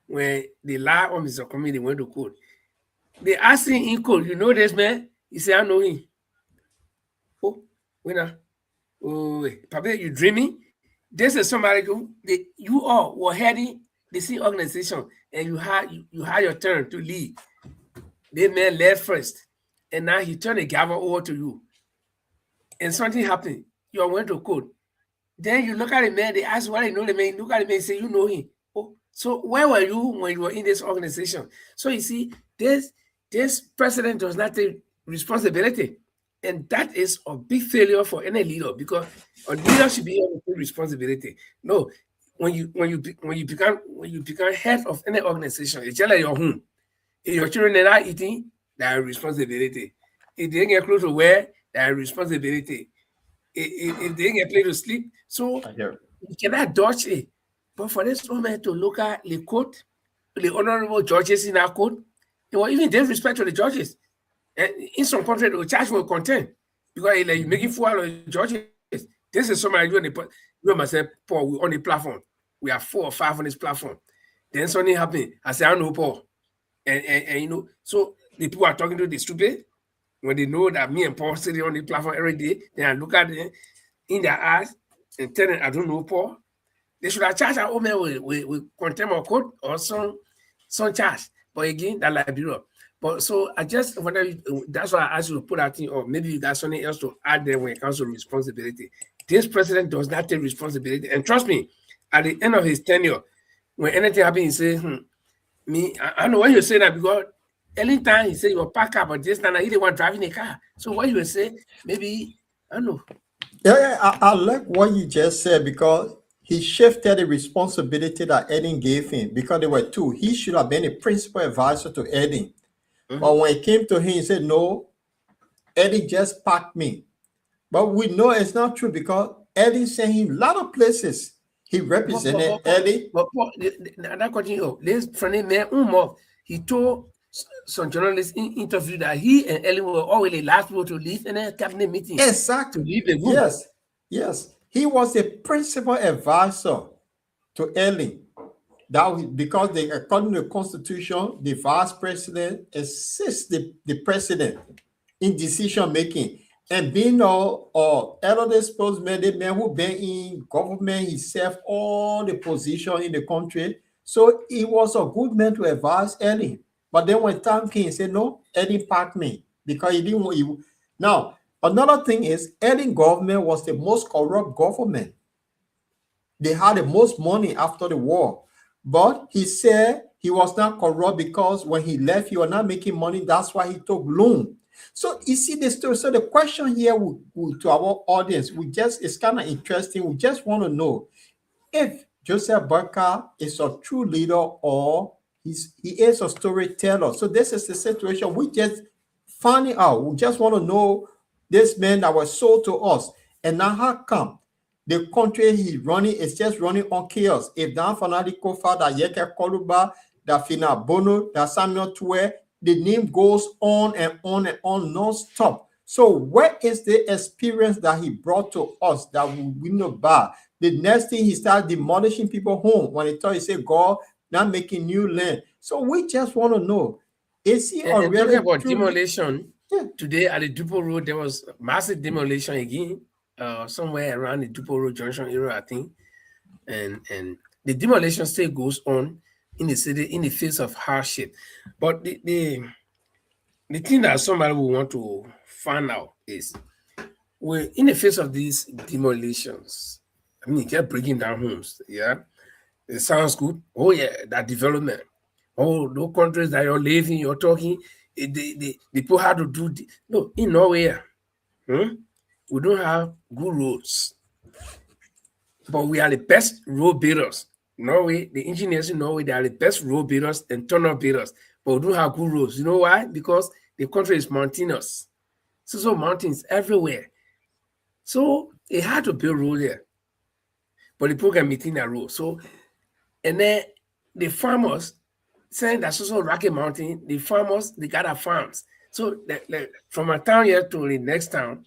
when they lied on Mr. Cummings, they went to court. They asked him in court, you know this man? He said, I know him. Oh, winner. Oh, Papa, you dreaming? This is somebody who you all were heading the same organization, and you had your turn to lead. The man led first, and now he turned the gavel over to you. And something happened. You all went to court. Then you look at the man, they ask why you know the man. Look at the man, say you know him. Oh, so where were you when you were in this organization? So you see, this president does not take responsibility. And that is a big failure for any leader, because a leader should be able to take responsibility. No, when you become head of any organization, it's just like your home. If your children are not eating, that's responsibility. If they get clothes to wear, that's responsibility. If they get place to sleep, so you cannot dodge it. But for this woman to look at the court, the honorable judges in our court, they will even disrespect to the judges. And in some countries, they will charge for contempt because like, you're making fool out of the judges. This is somebody doing the you myself, Paul, we're on the platform. We have 4 or 5 on this platform. Then something happened. I say, I know Paul. And you know, so the people are talking to the stupid. When they know that me and Paul sitting on the platform every day, then I look at them in their eyes and tell them I don't know Paul. They should have charged our old man with contempt or court or some charge. But again, that like bureau. But so I just wonder, that's why I asked you to put that thing, or maybe you got something else to add there when it comes to responsibility. This president does not take responsibility. And trust me, at the end of his tenure, when anything happens, he says, I know why you say that, because anytime he say you're parked up, but this time he the one driving the car. So what you will say, maybe, I don't know. Yeah, I like what you just said, because he shifted the responsibility that Eden gave him, because there were 2. He should have been a principal advisor to Eden. Mm-hmm. But when it came to him, he said, no, Eddie just packed me. But we know it's not true, because Eddie sent him a lot of places. He represented Eddie. But that continue. This friendly man, he told some journalists in interview that he and Ellen were always the last people to leave in a cabinet meeting. Exactly. To leave the room. Yes. He was the principal advisor to Ellen. because according to the Constitution, the vice president assists the president in decision making. And being elder spokesman, the man who been in government, he served all the position in the country. So he was a good man to advise Ellen. But then when time came, he said, no, Ellen packed me because he didn't want you. Now, another thing is, Ellen government was the most corrupt government. They had the most money after the war. But he said he was not corrupt because when he left, you were not making money. That's why he took loan. So you see the story. So the question here to our audience, it's kind of interesting. We just want to know if Joseph Barker is a true leader or he is a storyteller. So this is the situation. We just finding out. We just want to know this man that was sold to us. And now how come the country he's running is just running on chaos? If Dan Fanatico Father Yeke Koluba, that Fina Bono, that Samuel Tue, the name goes on and on and on non-stop. So where is the experience that he brought to us that we know about? The next thing, he started demolishing people's home. When he thought, he said, God, not making new land. So we just want to know, is he and really talking about demolition? Yeah. Today at the Dupo Road, there was massive demolition again, somewhere around the Dupo Road Junction area, I think. And the demolition still goes on in the city in the face of hardship. But the thing that somebody will want to find out is, we're in the face of these demolitions. I mean, just breaking down homes. Yeah, it sounds good. Oh yeah, that development. Oh, those countries that you're living, you're talking, the people have to do. No, in Norway, we don't have good roads, but we are the best road builders. Norway, the engineers in Norway, they are the best road builders and tunnel builders, but we don't have good roads. You know why? Because the country is mountainous. So mountains everywhere. So they had to build road there. But the program meeting that road. So, and then the farmers saying that's also Rocky Mountain, the farmers, they got their farms. So from a town here to the next town,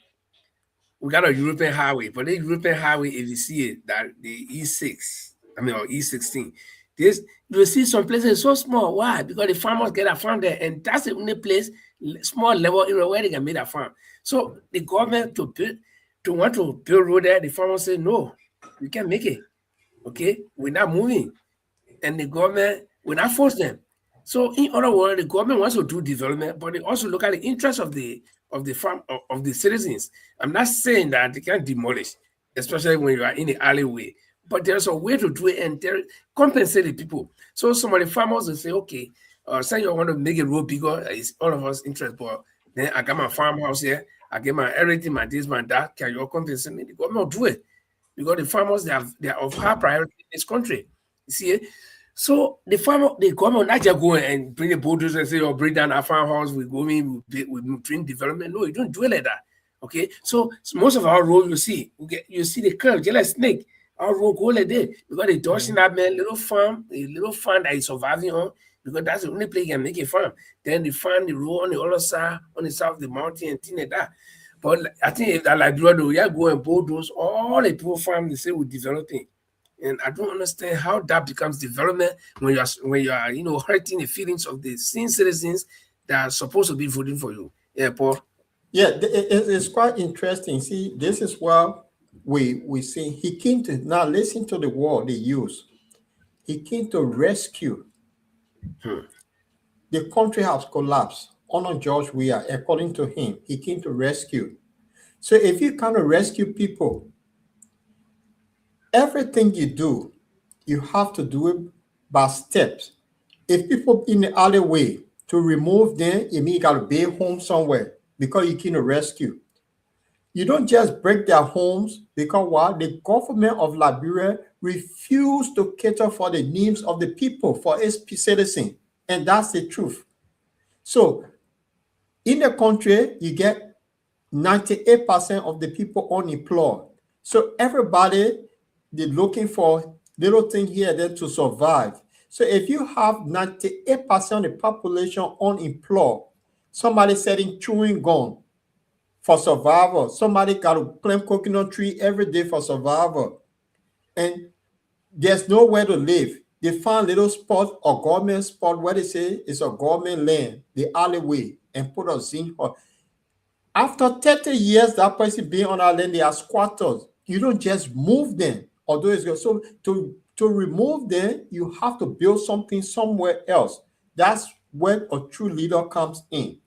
we got a European highway. But the European highway, if you see it, that the E6, or E16, you see some places so small. Why? Because the farmers get a farm there, and that's the only place, small level area where they can make a farm. So the government to want to build road there, the farmers say, no, we can't make it. Okay, we're not moving. And the government will not force them. So in other words, the government wants to do development, but they also look at the interests of the farm of the citizens. I'm not saying that they can't demolish, especially when you are in the alleyway. But there's a way to do it and compensate the people. So some of the farmers will say, okay, say you want to make a road bigger, it's all of us interest, but then I got my farmhouse here, I get my everything, my this, my that, can you compensate me? The government will do it. Because the farmers, they are of high priority in this country. You see, so the government not just go and bring the bulldozer and say, "Oh, bring down our farmhouse. We go in, we bring development." No, you don't do it like that. Okay, so most of our road you see the curve, just like snake. Our road go like that because they dodging that man little farm that is surviving on, because that's the only place you can make a farm. Then they find the road on the other side, on the side of the mountain and things like that. But I think if that Liberia, though, you go and bulldoze all the people farm, they say we're developing. And I don't understand how that becomes development when you are hurting the feelings of the same citizens that are supposed to be voting for you. Yeah, Paul. Yeah, it's quite interesting. See, this is what we see. He came to, now listen to the word they use. He came to rescue. The country has collapsed. Honor George Weah, according to him, he came to rescue. So if you kind of rescue people, everything you do, you have to do it by steps. If people in the alleyway, to remove them, you mean you got to build home somewhere because you came to rescue. You don't just break their homes because what? The government of Liberia refused to cater for the needs of the people, for its citizens. And that's the truth. So in the country, you get 98% of the people unemployed. So everybody, they're looking for little thing here there to survive. So if you have 98% of the population unemployed, somebody selling chewing gum for survival, somebody got to climb coconut tree every day for survival, and there's nowhere to live. they find little spot or government spot where they say it's a government land, the alleyway, and put a zinc hut. After 30 years, that person being on our land, they are squatters. You don't just move them, although it's good. So to remove them, you have to build something somewhere else. That's when a true leader comes in.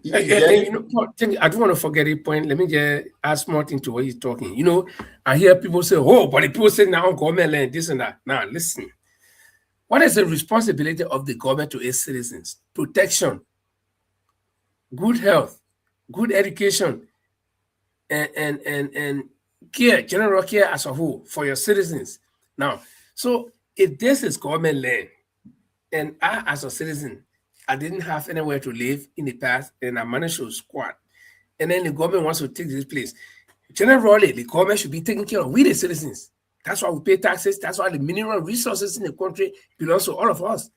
You know, I don't want to forget a point. Let me just add more into what you're talking. You know, I hear people say, "Oh, but the people say now government land this and that." Now, listen. What is the responsibility of the government to its citizens? Protection, good health, good education, and care, general care as a whole for your citizens. Now, so if this is government land, and I, as a citizen, I didn't have anywhere to live in the past, and I managed to squat, and then the government wants to take this place. Generally, the government should be taking care of we the citizens. That's why we pay taxes. That's why the mineral resources in the country belongs to all of us.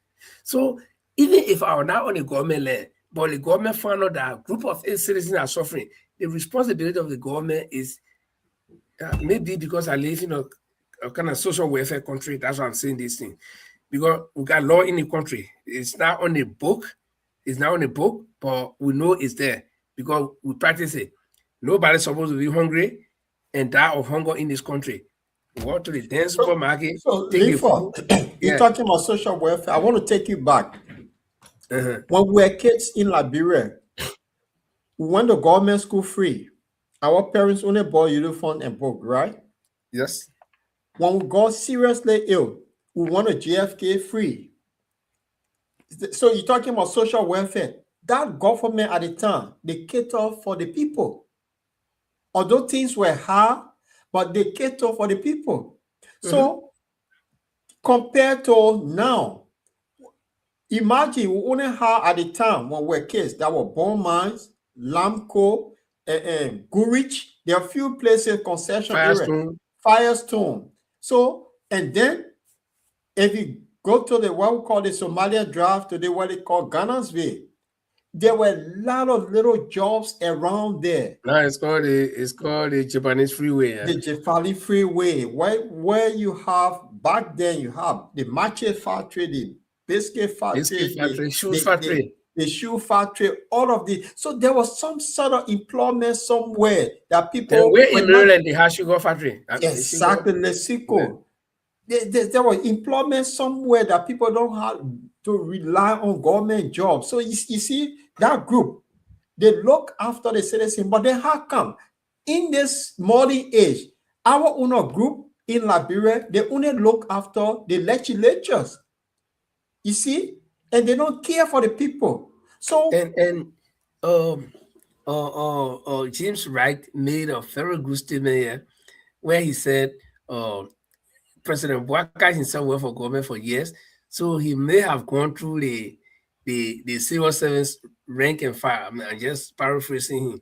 So even if I were not on the government land, but the government found out that a group of its citizens are suffering, the responsibility of the government is maybe because I live in a kind of social welfare country. That's why I'm saying this thing. Because we got law in the country. It's not on the book. It's not on the book, but we know it's there because we practice it. Nobody's supposed to be hungry and die of hunger in this country. Go to the damn supermarket. So, take you're talking about social welfare. I want to take you back. When we were kids in Liberia, we went to government school free. Our parents only bought uniform and book, right? Yes. When we got seriously ill, we went to JFK free. So you're talking about social welfare. That government at the time, they cater for the people. Although things were hard, but they cater for the people. So compared to now, imagine we only had at the time when we were kids, that were Bone Mines, Lamco, and Gurich. There are a few places, concession area, Firestone. So, and then if you go to the what we call the Somalia Drive to the what they call Ghana's-Ville, there were a lot of little jobs around there. Now it's called the Japanese Freeway. The Japanese Freeway, where you have back then you have the matches factory, the biscuit factory, shoes factory. The shoe factory, all of the. So there was some sort of employment somewhere that people. And where in Maryland they have sugar factory? Exactly, Mexico. There was employment somewhere that people don't have to rely on government jobs. So you see that group, they look after the citizen, but then how come in this modern age, our own group in Liberia, they only look after the legislatures. You see, and they don't care for the people. So James Wright made a very good statement here, where he said, President Bouakai himself worked for government for years, so he may have gone through the civil service rank and file. I mean, I'm just paraphrasing him.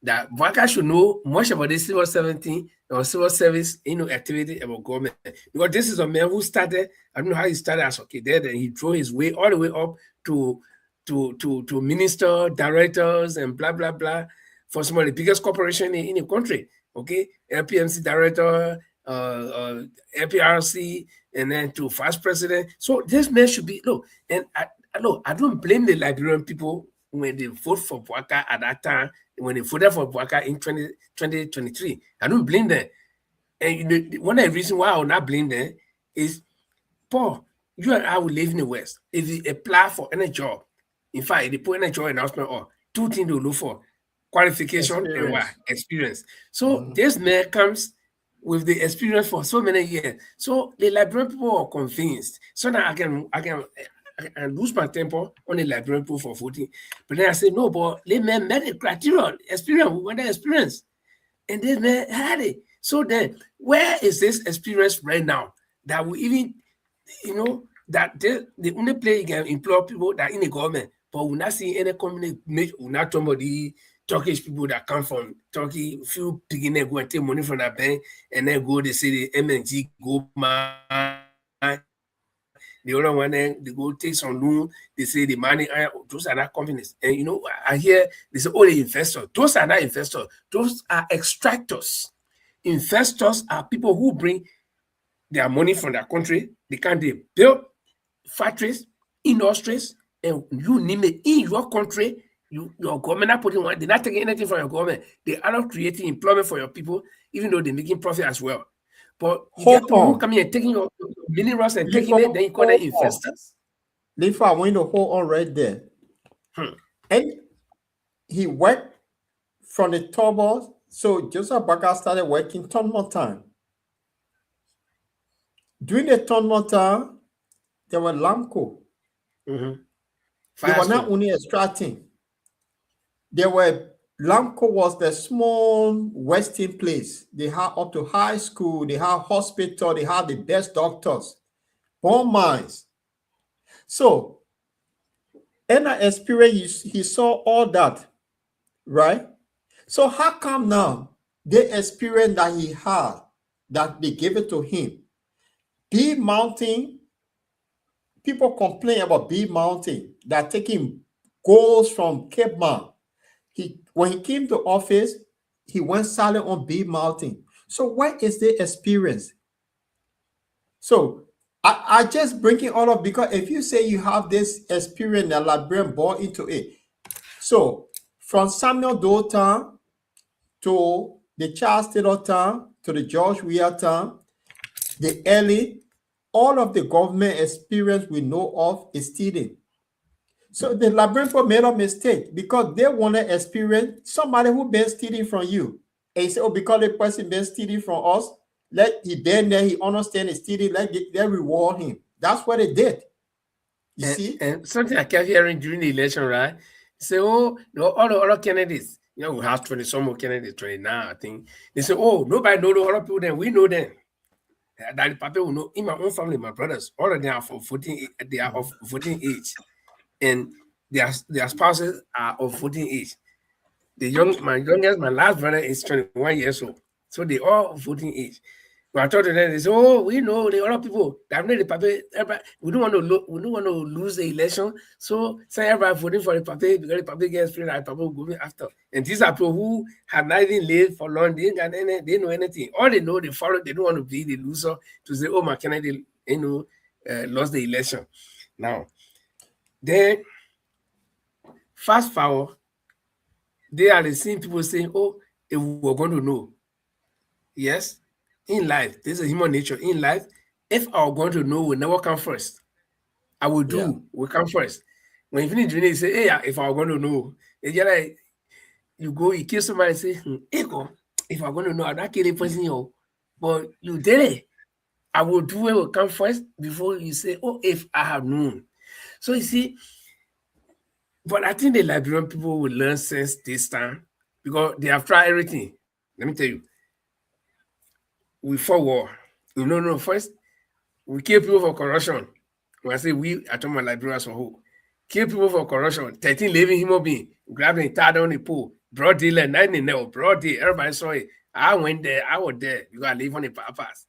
That Bouakai should know much about the civil service activity about government, because this is a man who started. I don't know how he started as a cadet, and he drove his way all the way up to minister, directors, and blah blah blah for some of the biggest corporation in the country. Okay, LPMC director, LPRC, and then to vice president. So this man should be and I don't blame the Liberian people when they vote for Bouakai at that time, when they voted for Bouakai in 2023. I don't blame them. And one of the reasons why I will not blame them is, Paul, you and I will live in the West. If you apply for any job, in fact, if they put any job announcement or two things to look for: qualification and what? Experience. So this man comes with the experience for so many years. So the Liberian people are convinced. So now I can lose my temper on the Liberian people for voting. But then I say, no, but they man met a criteria, experience, we want that experience. And this man had it. So then, where is this experience right now that we even, that the only place you can employ people that in the government, but we're not seeing any company, we're not talking about the Turkish people that come from Turkey, few beginning go and take money from that bank, and then go, they say the MNG go mine. The other one, then they go take some loan, they say the money, those are not companies. And I hear they say, the investors. Those are not investors, those are extractors. Investors are people who bring their money from their country. They can't build factories, industries, and you name it in your country. Your government not putting one, they're not taking anything from your government. They are not creating employment for your people, even though they're making profit as well. But you get Hold people who on. come in and taking your minerals and taking Leave it, then you call them investors. Leave I want to hold on right there. And he worked from the turbo. So Joseph Baker started working ton more time. During the ton more time, there were Lamco. They were not only extracting. There were Lamco was the small western place. They had up to high school, they had hospital, they had the best doctors, bomb mines. So, in that experience, he saw all that, right? So how come now the experience that he had, that they gave it to him? Bee Mountain, people complain about Bee Mountain, that taking goals from Cape Mount. When he came to office, he went silent on Bee Mountain. So what is the experience? So I just bring it all up because if you say you have this experience that Liberian bought into it. So from Samuel Doe time to the Charles Taylor time to the George Weah time, the early, all of the government experience we know of is stealing. So the Liberian people made a mistake because they want to experience somebody who been stealing from you. And you say, oh, because the person been stealing from us, he been there, he understand he's stealing, let reward him. That's what they did. You see? And something I kept hearing during the election, right? Say, oh, no, all the other candidates, we have 20 some more candidates, 20 now, I think. They say, oh, nobody know the other people, then we know them. That the people will know. In my own family, my brothers, all of them are of voting age. And their spouses are of voting age. My last brother is 21 years old. So they all voting age. But I told them, they say, oh, we know the other people. We don't want to lose the election. So say everybody voting for the party because the party gets free, and the party will go after. And these are people who have not even lived for long. They know anything. All they know, they follow. They don't want to be the loser to say, oh, my candidate, lost the election. Now, then fast forward, they are the same people saying, oh, if we're going to know. Yes, in life, this is human nature. In life, if I'm going to know, we never come first. I will do, we come first. When you finish doing it, you say, hey, if I'm going to know, it's like you go, you kill somebody, and say, Ego, if I'm going to know, I'm not killing person, yo. But you did it. I will do it, will come first before you say, oh, if I have known. So you see, but I think the Liberian people will learn sense this time because they have tried everything. Let me tell you. We fought war. No, first, we kill people for corruption. When I say we, I told my Liberians for who. Kill people for corruption. 13 living human beings, grabbing tied on the pole, broad deal, 9 in there, broad deal. Everybody saw it. I went there, I was there. You gotta live on the pass.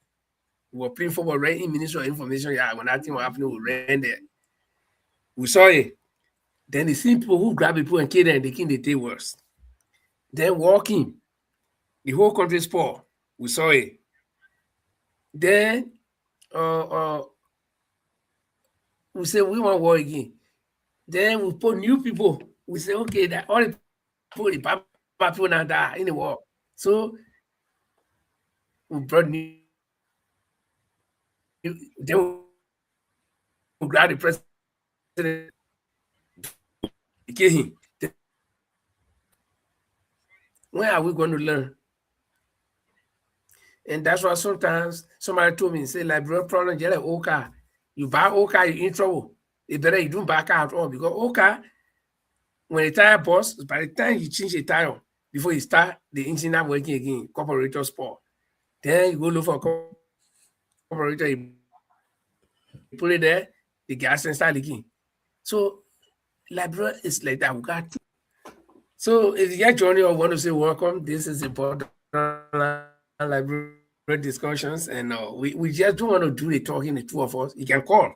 We were playing football, right in Ministry of Information. Yeah, when that thing was happening, we ran there. We saw it. Then the same people who grab people and kill them, they kill the day worse. Then walking, the whole country is poor. We saw it. Then we say we want war again. Then we put new people. We say, okay, that all the people now die in the war. So we brought new. Then we grab the president. Kill him. When are we going to learn? And that's why sometimes somebody told me, say, like, bro, problem, just like old car. You buy old car, you're in trouble. It's better you don't buy a car at all because old car, when the tire bursts, by the time you change the tire before you start, the engine not working again, carburetor spoil. Then you go look for a carburetor, you put it there, the gas and start leaking. So, like, bro, it's like that. We got to. So, if you're joining or want to say welcome, this is important library discussions, and we just don't want to do the talking, the two of us. You can call.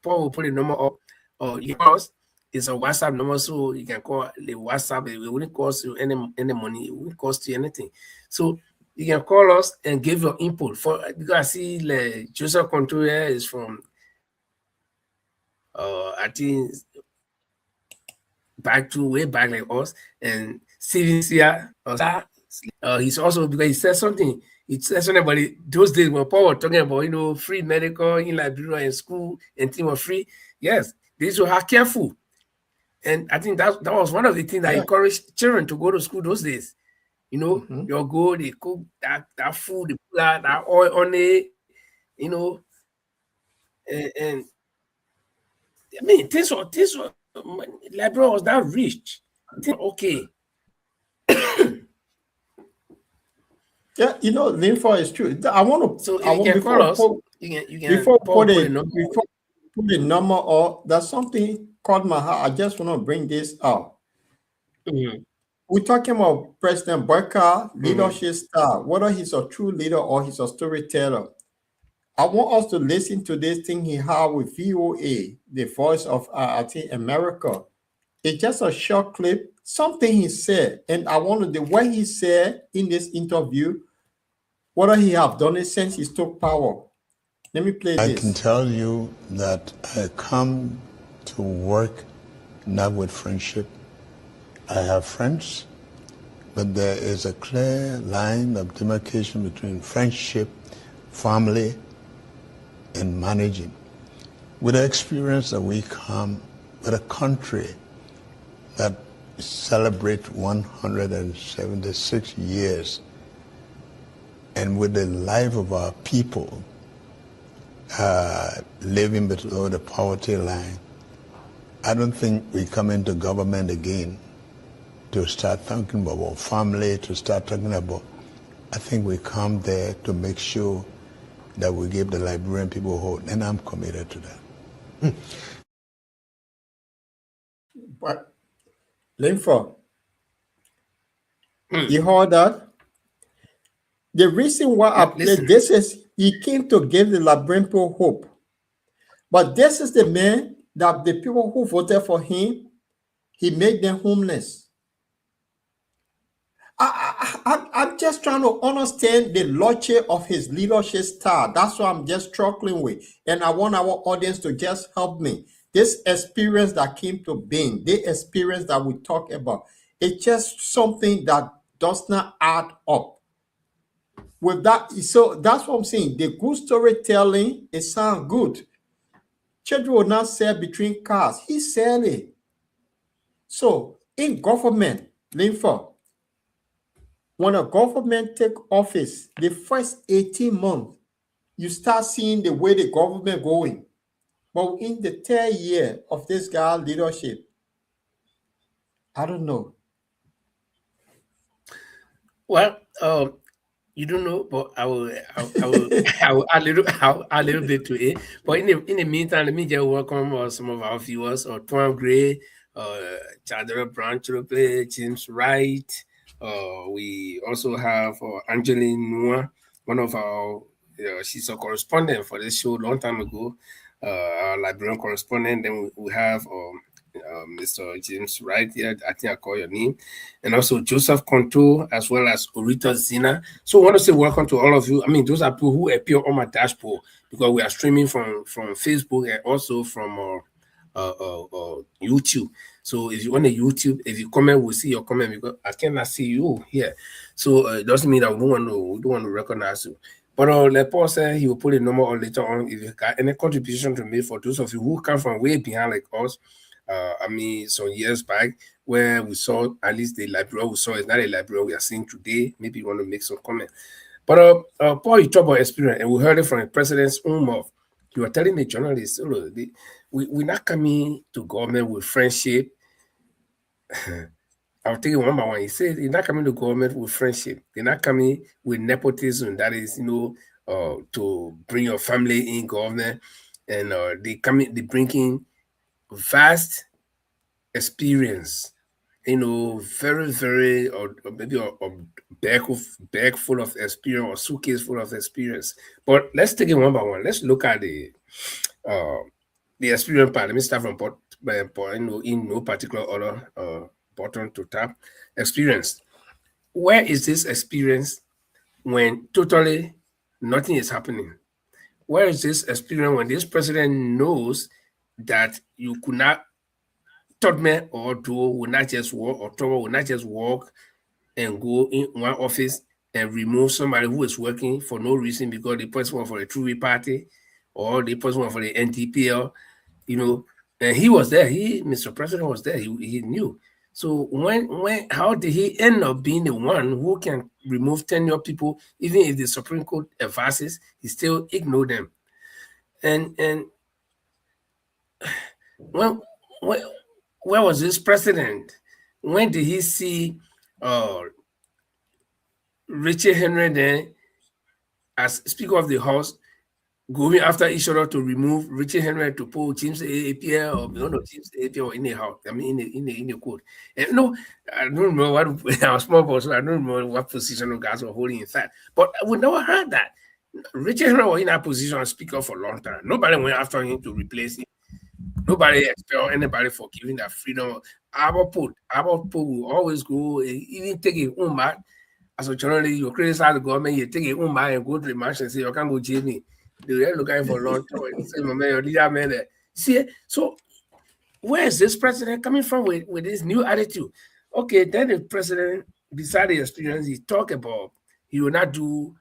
Paul will put a number up, or yours is a WhatsApp number, so you can call the WhatsApp. It wouldn't cost you any money. It wouldn't cost you anything. So you can call us and give your input. For because I see like Joseph Contour is from I think way back like us, and Steven Sia, he's also because he said something. He said something about it, those days when Paul was talking about free medical in Liberia and school and things were free. Yes, they should have careful. And I think that was one of the things that encouraged children to go to school those days. You go, they cook that food, they put that oil on it, and I mean, things were Liberia was that rich. Okay. Yeah, Linford is true. I want to. So if you can call us, you can put the number or there's something caught my heart. I just want to bring this up. We're talking about President Barker, leadership style, whether he's a true leader or he's a storyteller. I want us to listen to this thing he had with VOA, the voice of, I think, America. It's just a short clip, something he said. And I wanted the way he said in this interview, whether he have done it since he took power. Let me play this. I can tell you that I come to work not with friendship. I have friends, but there is a clear line of demarcation between friendship, family, and managing. With the experience that we come with a country that celebrates 176 years, and with the life of our people living below the poverty line, I don't think we come into government again to start talking about family, to start talking about, I think we come there to make sure that we give the Liberian people hope, and I'm committed to that. But, Linford, you heard that? The reason why I played this is he came to give the Liberian people hope. But this is the man that the people who voted for him, he made them homeless. I'm just trying to understand the logic of his leadership style. That's what I'm just struggling with. And I want our audience to just help me. This experience that came to being, the experience that we talk about, it's just something that does not add up. With that, so that's what I'm saying. The good storytelling, it sounds good. Children will not sell between cars. He sell it. So in government, Linford, when a government take office, the first 18 months, you start seeing the way the government going. But in the 3rd year of this guy's leadership, I don't know. Well, you don't know, but I will add a little bit to it. But in the meantime, let me just welcome some of our viewers, Tom Gray, Chadera Brown, James Wright. We also have Angeline Noah, one of our, she's a correspondent for this show a long time ago, our Liberian correspondent. Then we have Mr. James Wright here, I think I call your name, and also Joseph Contour, as well as Orita Zina. So I want to say welcome to all of you. I mean, those are people who appear on my dashboard because we are streaming from Facebook and also from YouTube. So if you on the YouTube, if you comment, we'll see your comment because I cannot see you here. So it doesn't mean that we don't want to recognize you. But like Paul said, he will put a number on later on if you got any contribution to make for those of you who come from way behind like us. I mean, some years back where we saw at least the Liberia we saw is not a Liberia we are seeing today. Maybe you want to make some comment. But Paul, you talk about experience, and we heard it from the president's own mouth. You were telling the journalists, look, we're not coming to government with friendship. I'll take it one by one. He said they're not coming to government with friendship. They're not coming with nepotism. That is, to bring your family in government, and they bringing vast experience. Very, very, or maybe a bag full of experience or suitcase full of experience. But let's take it one by one. Let's look at the experience part. Let me start from in no particular order, bottom to top. Experience. Where is this experience when totally nothing is happening? Where is this experience when this president knows that you could not, Tottenham or Duo will not just walk, or Tower will not just walk and go in one office and remove somebody who is working for no reason because the person was for the True Party or the person was for the NTPL, you know, and he was there. Mr. President was there. He knew. So how did he end up being the one who can remove tenure people, even if the Supreme Court advises, he still ignore them? And when, when where was this president? When did he see uh, Richard Henry then as Speaker of the House going after each other to remove Richard Henry to pull James APL or James APL in the house? I mean, in the court. And no, I don't remember what I was small boss, so I don't remember what position the guys were holding in fact. But we never heard that. Richard Henry was in that position as Speaker for a long time. Nobody went after him to replace him. Nobody expel anybody for giving that freedom. Our put will always go, even take it own back. As a journalist, you criticize the government, you take it own back and go to the mansion and say, you can't go jail me. They're looking for a long time. Say, my man, your leader man there. See, so where is this president coming from with this new attitude? Okay, then the president, beside the experience, he talk about he will not do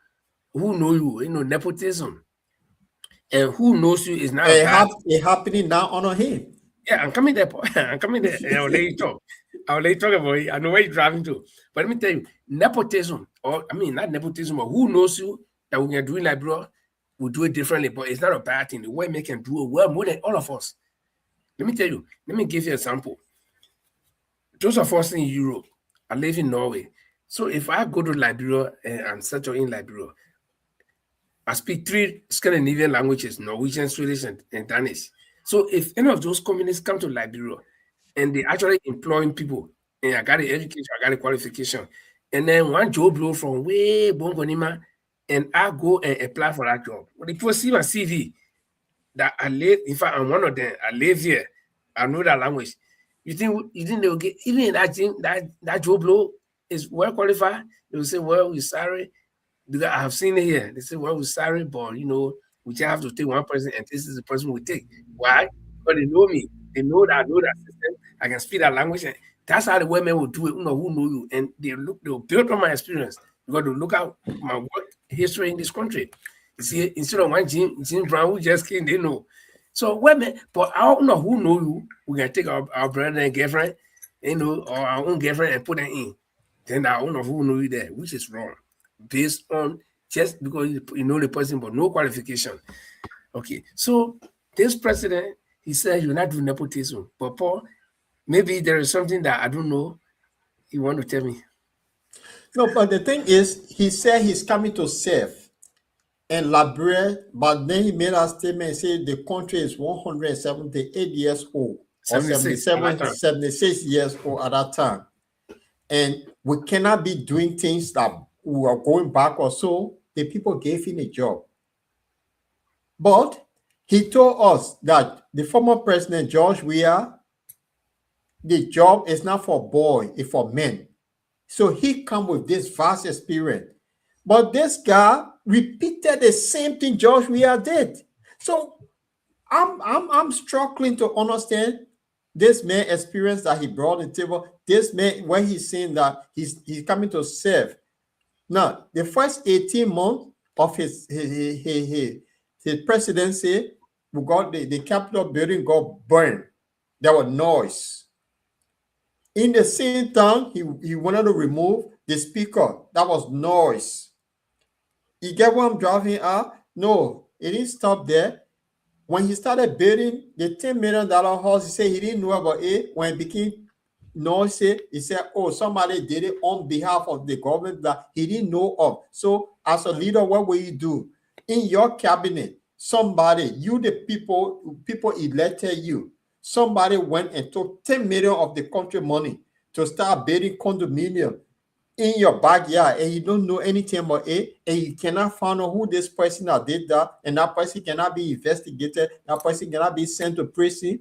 who know you, nepotism. And who knows you is not a bad. It happening now on him. Yeah, I'm coming there. I'm coming there. And I'll let you talk. I'll let you talk about it. I know where you're driving to. But let me tell you, nepotism, or I mean, not nepotism, but who knows you that when you're doing like, bro, we'll do it differently. But it's not a bad thing. The way they can do it well more than all of us. Let me tell you, let me give you an example. Those of us in Europe, I live in Norway. So if I go to Liberia and settle in Liberia, I speak 3 Scandinavian languages, Norwegian, Swedish, and Danish. So if any of those companies come to Liberia and they actually employing people, and I got the education, I got the qualification, and then one job blow from way Bongonima, and I go and apply for that job. When they people see my CV, that I live, in fact, I'm one of them, I live here, I know that language. You think they'll get, even in that job blow is well qualified, they will say, well, we're sorry. Because I have seen it here. They say, well, we're sorry, but we just have to take one person, and this is the person we take. Why? Because they know me. They know that I know that system. I can speak that language. And that's how the women will do it, who know you. And they'll build on my experience. Because they look at my work history in this country. You see, instead of one Jim Brown who just came, they know. So women, but I don't know who know you. We can take our brother and girlfriend, or our own girlfriend and put them in. Then I don't know who know you there, which is wrong. Based on just because you know the person, but no qualification. Okay, so this president, he said you're not doing nepotism. But Paul, maybe there is something that I don't know you want to tell me. No, but the thing is, he said he's coming to serve and Liberia, but then he made a statement and said the country is 178 years old, 76, or 76 years old at that time. And we cannot be doing things that we are going back or so. The people gave him a job. But he told us that the former president, George Weah, the job is not for boys, it's for men. So he come with this vast experience. But this guy repeated the same thing George Weah did. So I'm struggling to understand this man experience that he brought to the table. This man, when he's saying that he's coming to serve. Now, the first 18 months of his presidency, we got the Capitol building got burned. There was noise. In the same time, he wanted to remove the speaker. That was noise. You get what I'm driving at? No, it didn't stop there. When he started building the $10 million house, he said he didn't know about it. When it became noisy, he said, oh, somebody did it on behalf of the government that he didn't know of. So as a leader, what will you do? In your cabinet, somebody, you the people elected you, somebody went and took 10 million of the country money to start building condominium in your backyard, and you don't know anything about it, and you cannot find out who this person that did that, and that person cannot be investigated, that person cannot be sent to prison.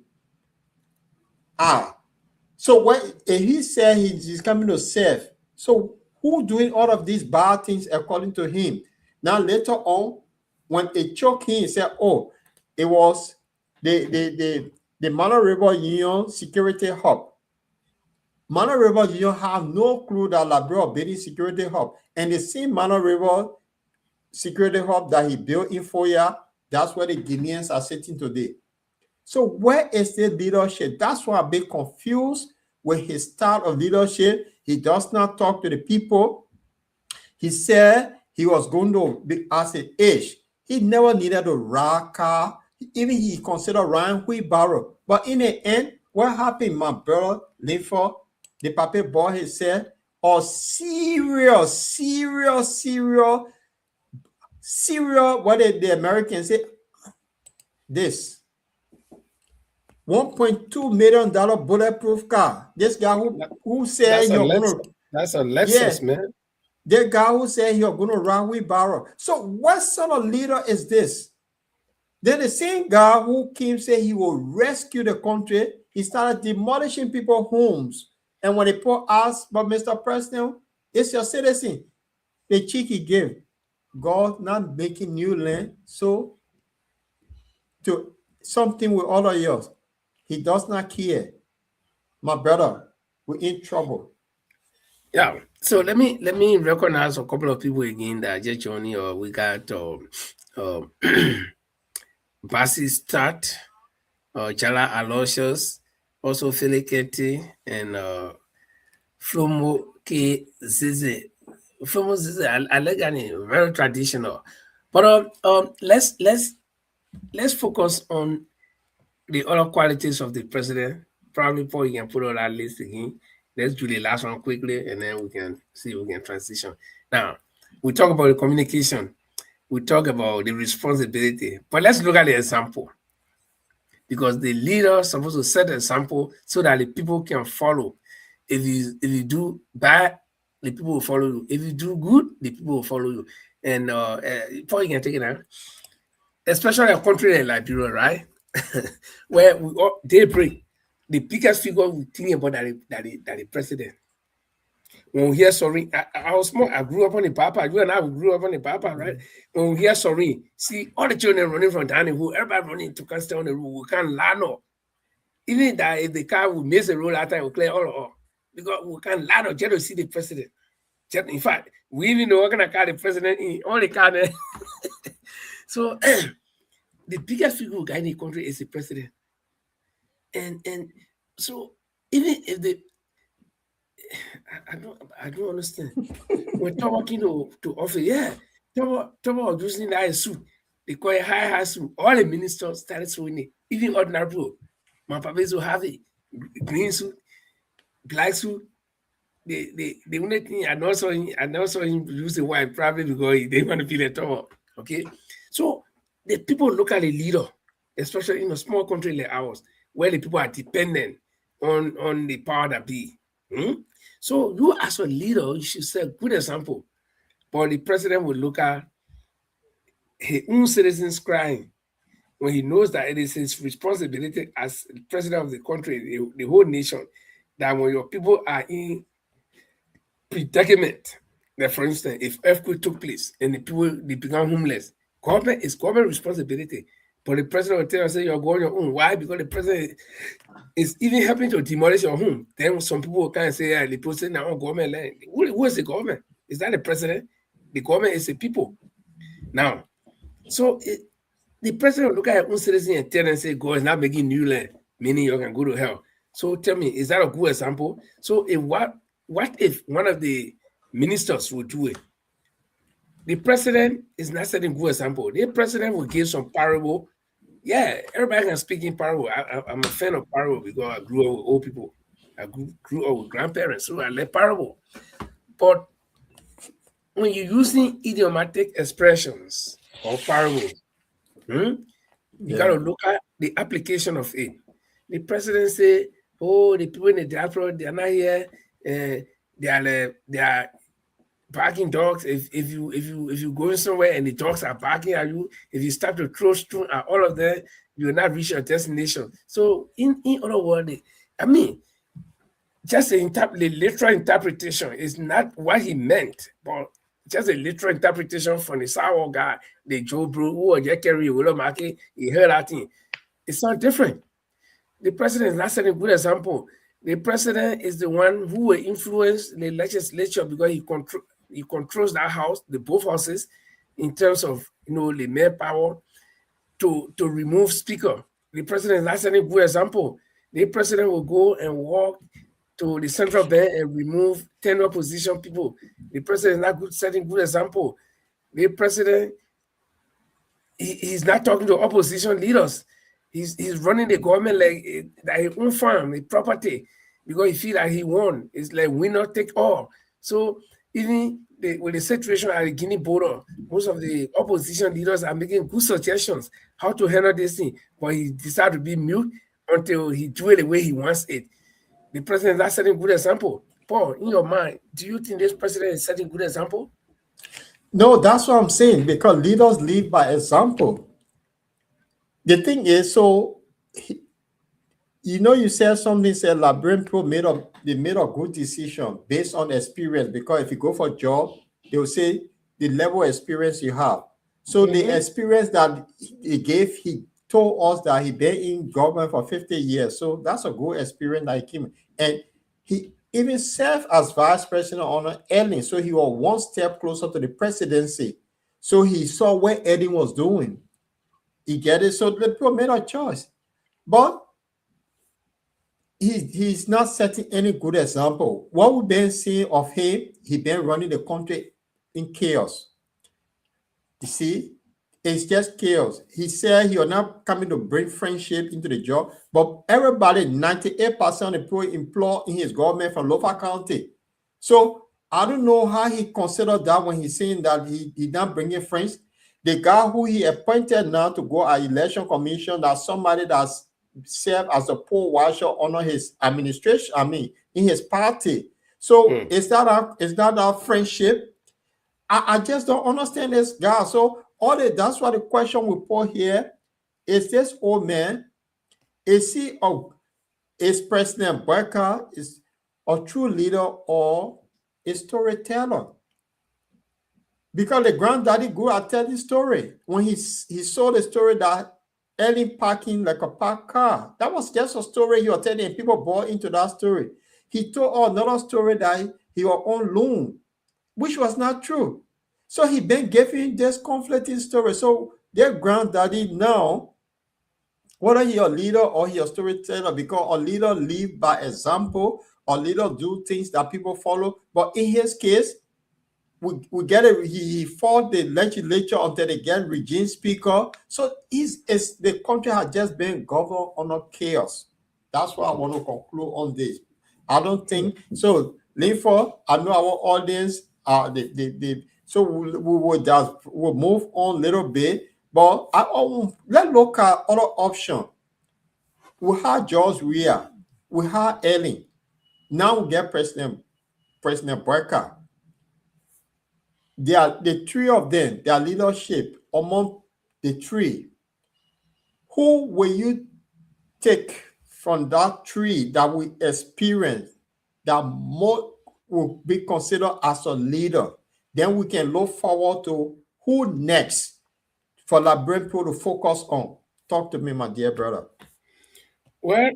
So when he said he's coming to serve, so who doing all of these bad things according to him. Now later on, when it choked him, he said, oh, it was the Mano River Union Security Hub. Mano River Union have no clue that Liberia building security hub. And the same Mano River Security Hub that he built in Foya, that's where the Guineans are sitting today. So where is the leadership? That's why I'm a bit confused with his style of leadership. He does not talk to the people. He said he was going to be as an age. He never needed to ride car. Even he considered riding wheelbarrow. But in the end, what happened, my brother, Linford, the paper boy, he said, oh, serious, what did the Americans say? This $1.2 million bulletproof car. This guy who said you're going to... That's a Lexus, man. The guy who said you're going to run wheelbarrow. So what sort of leader is this? Then the same guy who came say he will rescue the country, he started demolishing people's homes. And when the people asked, but Mr. President, it's your citizen. The cheeky give. God not making new land, so to something with all of yours. He does not care. My brother, we're in trouble. Yeah. So let me recognize a couple of people again that just joining. We got Basi Start, Jala Aloysius, also Feliketi, and Flomo K Zizi. Flomo Zizi, I like that name, very traditional. But let's focus on the other qualities of the president. Probably before you can put on that list again. Let's do the last one quickly, and then we can see if we can transition. Now, we talk about the communication. We talk about the responsibility. But let's look at the example. Because the leader is supposed to set an example so that the people can follow. If you do bad, the people will follow you. If you do good, the people will follow you. And before you can take it out, especially a country like Liberia, right? Where they break. The biggest figure we think about that the president. When we hear sorry, I was small. I grew up on the Papa. You and I grew up on the Papa, right? When we hear sorry, see all the children running from down the road, everybody running to cast on the road. We can't land up. Even that if the car will miss the road after we clear all up. Because we can't land up just to see the president. In fact, we even know what kind of car the president in all the car there. So the biggest figure guy in the country is the president. And so even if the I don't understand. We're talking to office, yeah. Talk about using that suit. They call it high suit. All the ministers started showing it. Even ordinary people. My papa will have it. Green suit, black suit. The only thing I never saw him use the white probably because they want to feel the top. Okay. So the people look at the leader, especially in a small country like ours, where the people are dependent on the power that be. So you as a leader, you should set a good example. But the president will look at his own citizens crying when he knows that it is his responsibility as president of the country, the whole nation, that when your people are in predicament, that for instance, if earthquake took place and the people they become homeless, government responsibility. But the president will tell you, say you're going your own. Why? Because the president is even helping to demolish your home. Then some people will kind of say, the president now on government land. Who is the government? Is that the president? The government is the people. Now, so the president will look at your own citizen and tell them, say, God is not making new land, meaning you can go to hell. So tell me, is that a good example? So what if one of the ministers would do it? The president is not setting good example. The president will give some parable. Yeah, everybody can speak in parable. I'm a fan of parable because I grew up with old people. I grew up with grandparents, so I like parable. But when you're using idiomatic expressions or parables, you got to look at the application of it. The president say, "Oh, the people in the diaspora, they are not here. They are barking dogs. If you go somewhere and the dogs are barking at you, if you start to throw stone at all of them, you will not reach your destination." So in other words, I mean, just the literal interpretation is not what he meant, but just a literal interpretation from the sour guy, the Joe Bro, who just carry Market, he heard that thing. It's not different. The president is not setting a good example. The president is the one who will influence the legislature because he controls that house, the both houses, in terms of the mayor power to remove speaker. The president is not setting a good example. The president will go and walk to the central bank and remove 10 opposition people. The president is not setting good example. The president, he's not talking to opposition leaders. He's running the government like his own farm, a property, because he feel like he won. It's like winner take all. So even with the situation at the Guinea border, most of the opposition leaders are making good suggestions how to handle this thing, but he decided to be mute until he do it the way he wants it. The president is not setting a good example. Paul, in your mind, do you think this president is setting a good example? No, that's what I'm saying, because leaders lead by example. The thing is, so you said something, said Liberian people made a good decision based on experience, because if you go for a job, they will say the level of experience you have. So the experience that he told us that he been in government for 50 years. So that's a good experience that he came. And he even served as vice president on Ellen. So he was one step closer to the presidency. So he saw what Ellen was doing. He get it. So the people made a choice. But he's not setting any good example. What we've been seeing of him, he been running the country in chaos. You see, it's just chaos. He said he was not coming to bring friendship into the job, but everybody, 98% of the people employed in his government from local county. So I don't know how he considered that when he's saying that he not bringing friends. The guy who he appointed now to go at election commission, that's somebody that's served as a poll watcher under his administration, in his party. So is that a friendship? I just don't understand this guy. So that's why the question we put here is: this old man, is President Barker is a true leader or a storyteller? Because the granddaddy grew up telling the story when he saw the story that Ellen parking like a parked car. That was just a story he was telling, and people bought into that story. He told another story that he was on loan, which was not true. So he been giving this conflicting story. So their granddaddy now, whether he a leader or he a storyteller, because a leader live by example, a leader do things that people follow. But in his case, we get it. He fought the legislature until they get regime speaker. So the country has just been governed under chaos. That's why I want to conclude on this. I don't think so. Linford, I know our audience. So we'll move on a little bit. But let's look at other options. We have George Weah. We have Ellen. Now we get President Barker. The three of them, their leadership among the three. Who will you take from that three that we experience that more will be considered as a leader? Then we can look forward to who next for Liberian people to focus on. Talk to me, my dear brother. Well,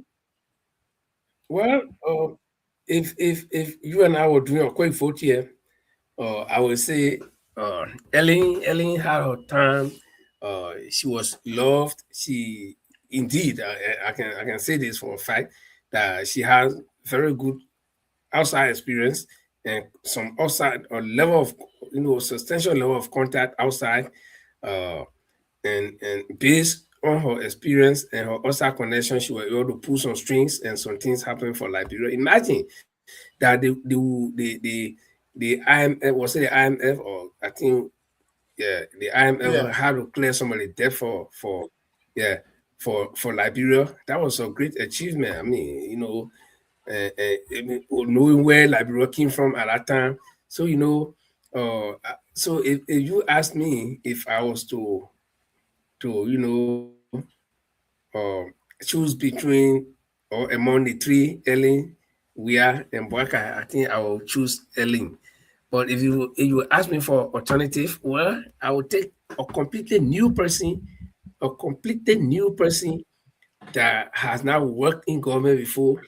if you and I were doing a quick vote here, I would say Ellen had her time. She was loved. She indeed, I can say this for a fact that she has very good outside experience and some outside or level of substantial level of contact outside, and based on her experience and her outside connection, she was able to pull some strings and some things happen for Liberia. Imagine that the IMF, was it the IMF, or I think the IMF had to clear some of the debt for Liberia. That was a great achievement. I mean, knowing where Liberia came from at that time. So so if you ask me if I was to choose between or among the three, Ellen, we are in Boaka, I think I will choose Ellen. But if you ask me for alternative, well, I will take a completely new person that has not worked in government before,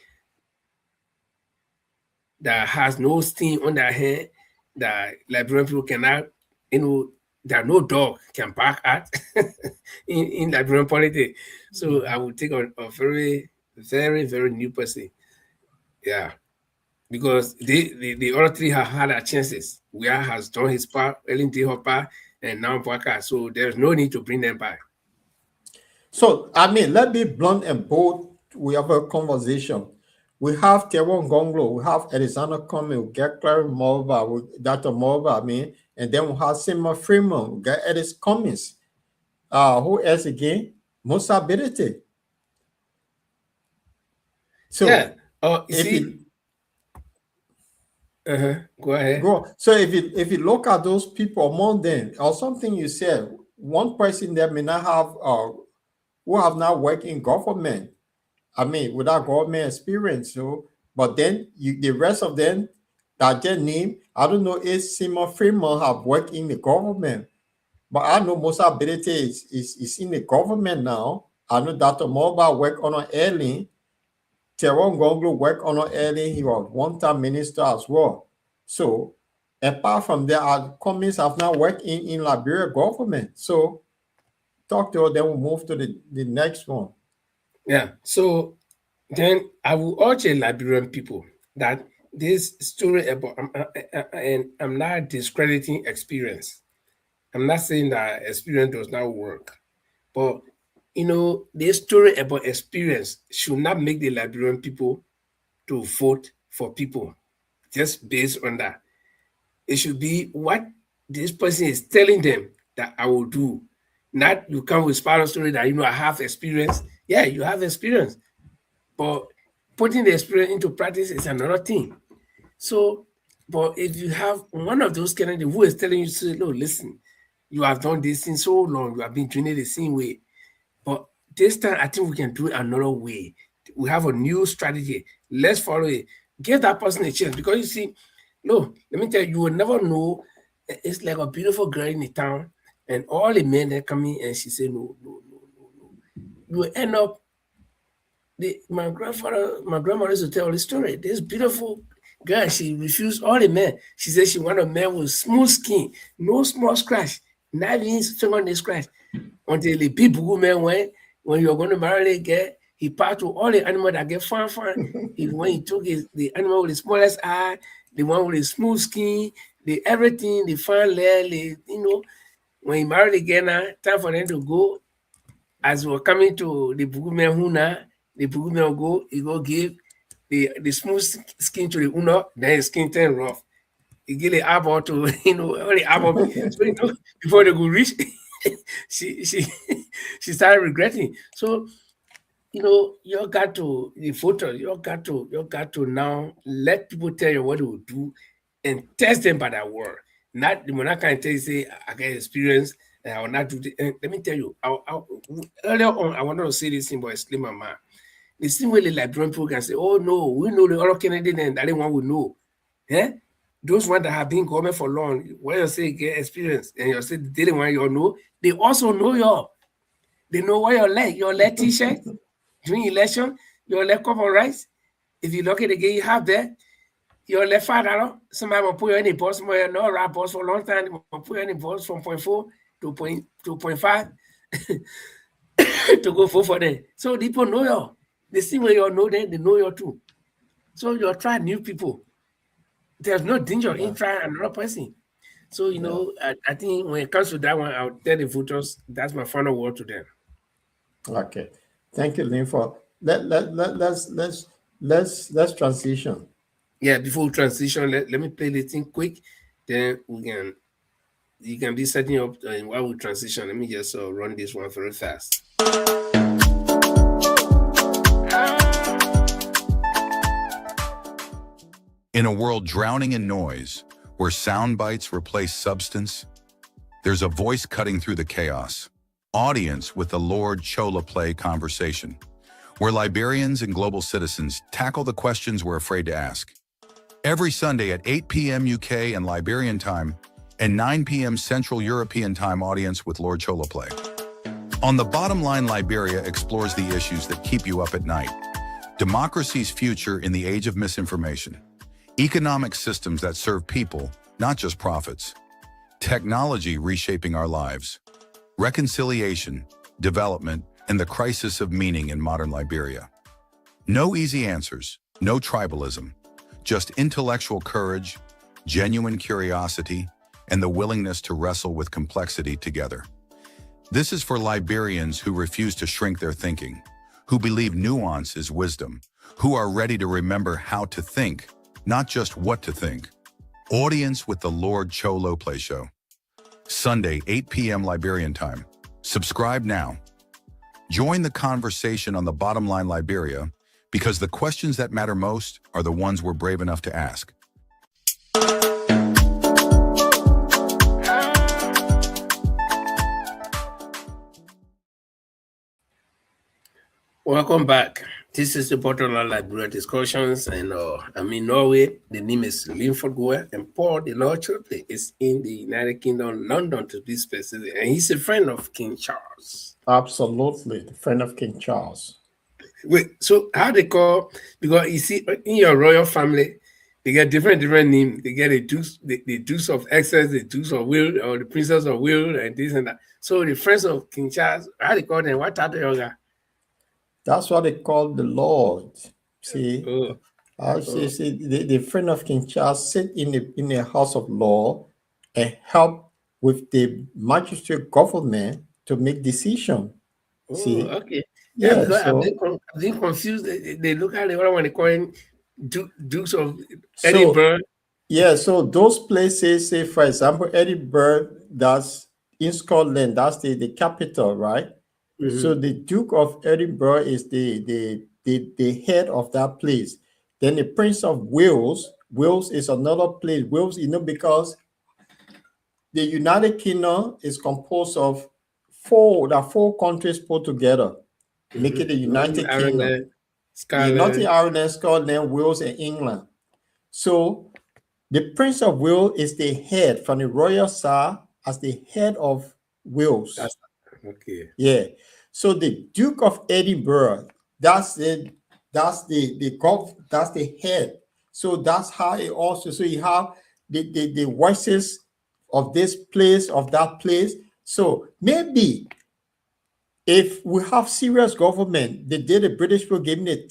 that has no sting on their hand, that Liberian people cannot, that no dog can bark at in Liberian politics. So I will take a very, very, very new person. Yeah. Because the other three have had their chances. Where has done his part, Ellen did her part, and now Bwaka. So there's no need to bring them back. So, I mean, let's be blunt and bold. We have a conversation. We have Tewon Gonglo, we have Alexander Cumming, we get Clary Morva, Dr. Morva, and then we have Sima Freeman, we get Edis Cummings. Who else again? Musa Birite. So, Yeah. if you go ahead. go, so if you look at those people among them, or something you said, one person that may not have who have not worked in government, I mean, without government experience. So, but then the rest of them that their name, I don't know if Simon Freeman have worked in the government, but I know Musa Birite is in the government now. I know Dr. Moba worked on an airline. Teron Gonglo worked on an airline. He was one-time minister as well. So, apart from that, our companies have not worked in Liberia government. So, talk to her, then we'll move to the next one. Yeah. So then I will urge the Liberian people that this story about, and I'm not discrediting experience. I'm not saying that experience does not work, but this story about experience should not make the Liberian people to vote for people just based on that. It should be what this person is telling them that I will do. Not you come with spiral story that I have experience. Yeah, you have experience, but putting the experience into practice is another thing. So, but if you have one of those candidates who is telling you, no, listen, you have done this thing so long, you have been doing it the same way, but this time I think we can do it another way. We have a new strategy. Let's follow it. Give that person a chance, because you see, no, let me tell you, you will never know. It's like a beautiful girl in the town, and all the men that come in, and she say no. You will end up. My grandmother used to tell the story. This beautiful girl, she refused all the men. She said she wanted a man with smooth skin, no small scratch, not even on the scratch. Until the people woman went, when you're going to marry the girl, he passed to all the animals that get fine. When he took the animal with the smallest eye, the one with the smooth skin, the everything, the fine leg, when he married again, time for them to go. As we're coming to the Bugume Huna, the Bugume will go, he go give the smooth skin to the Una, then his skin turn rough. He give the eyeball to, all the eyeball. So, before they go reach, she started regretting. So, you got to, the photo, you got to now let people tell you what they will do and test them by that word. Not the monarch can tell you, say, I get experience, and I will not do this. And let me tell you, earlier on, I wanted to say this thing, but it's slim my mind. The same way the Liberian people can say, oh no, we know the other candidate and that one will know. Yeah? Those ones that have been government for long, when you say get experience, and you say they didn't want you know, they also know you. They know what your leg t-shirt during election, your leg cup of rice. If you look at the game you have there, your left $5. Somebody will put you in the bus, somebody no rap bus for a long time, will put you in the bus from 0.4 to 0.5 to go for them. So people know you. The same way you know them, they know you too. So you're trying new people. There's no danger in trying another person. So, I think when it comes to that one, I'll tell the voters, that's my final word to them. Okay. Thank you, Lynn, for let's transition. Yeah, before we transition, let me play the thing quick. Then you can be setting up while we transition. Let me just run this one very fast. In a world drowning in noise, where sound bites replace substance, there's a voice cutting through the chaos. Audience with the Lord Chola Play conversation, where Liberians and global citizens tackle the questions we're afraid to ask. Every Sunday at 8 p.m. UK and Liberian time, and 9 p.m. Central European time audience with Lord Choloplay. On the Bottom Line, Liberia explores the issues that keep you up at night. Democracy's future in the age of misinformation. Economic systems that serve people, not just profits. Technology reshaping our lives. Reconciliation, development, and the crisis of meaning in modern Liberia. No easy answers, no tribalism, just intellectual courage, genuine curiosity, and the willingness to wrestle with complexity together. This is for Liberians who refuse to shrink their thinking, who believe nuance is wisdom, who are ready to remember how to think, not just what to think. Audience with the Lord Choloplay Show. Sunday, 8 p.m. Liberian time. Subscribe now. Join the conversation on the Bottom Line Liberia, because the questions that matter most are the ones we're brave enough to ask. Welcome back. This is the Bottomline Liberia discussions, and I'm in Norway. The name is Linford Goer, and Paul, the Lord Choloplay, is in the United Kingdom, London to be specific, and he's a friend of King Charles. Absolutely, the friend of King Charles. Wait, so how they call? Because you see, in your royal family, they get different names. They get the Dukes of Essex, the Dukes of Wales, or the Princess of Wales, and this and that. So the friends of King Charles, how they call them? What are they? That's what they call the Lord. See, see, the friend of King Charles sit in the House of Law and help with the magistrate government to make decision. See, okay. Yeah, because so I've been confused. They look at the other one they call him Dukes of Edinburgh. So those places, say for example, Edinburgh, that's in Scotland, that's the capital, right? Mm-hmm. So the Duke of Edinburgh is the head of that place. Then the Prince of Wales is another place. Wales, because the United Kingdom is composed of four countries put together, make it the United Kingdom. Northern Ireland, Scotland, Wales, and England. So the Prince of Wales is the head from the royal side as the head of Wales. Okay. Yeah. So the Duke of Edinburgh, that's the head. So that's how it also. So you have the voices of this place, of that place. So maybe if we have serious government, the British people gave me the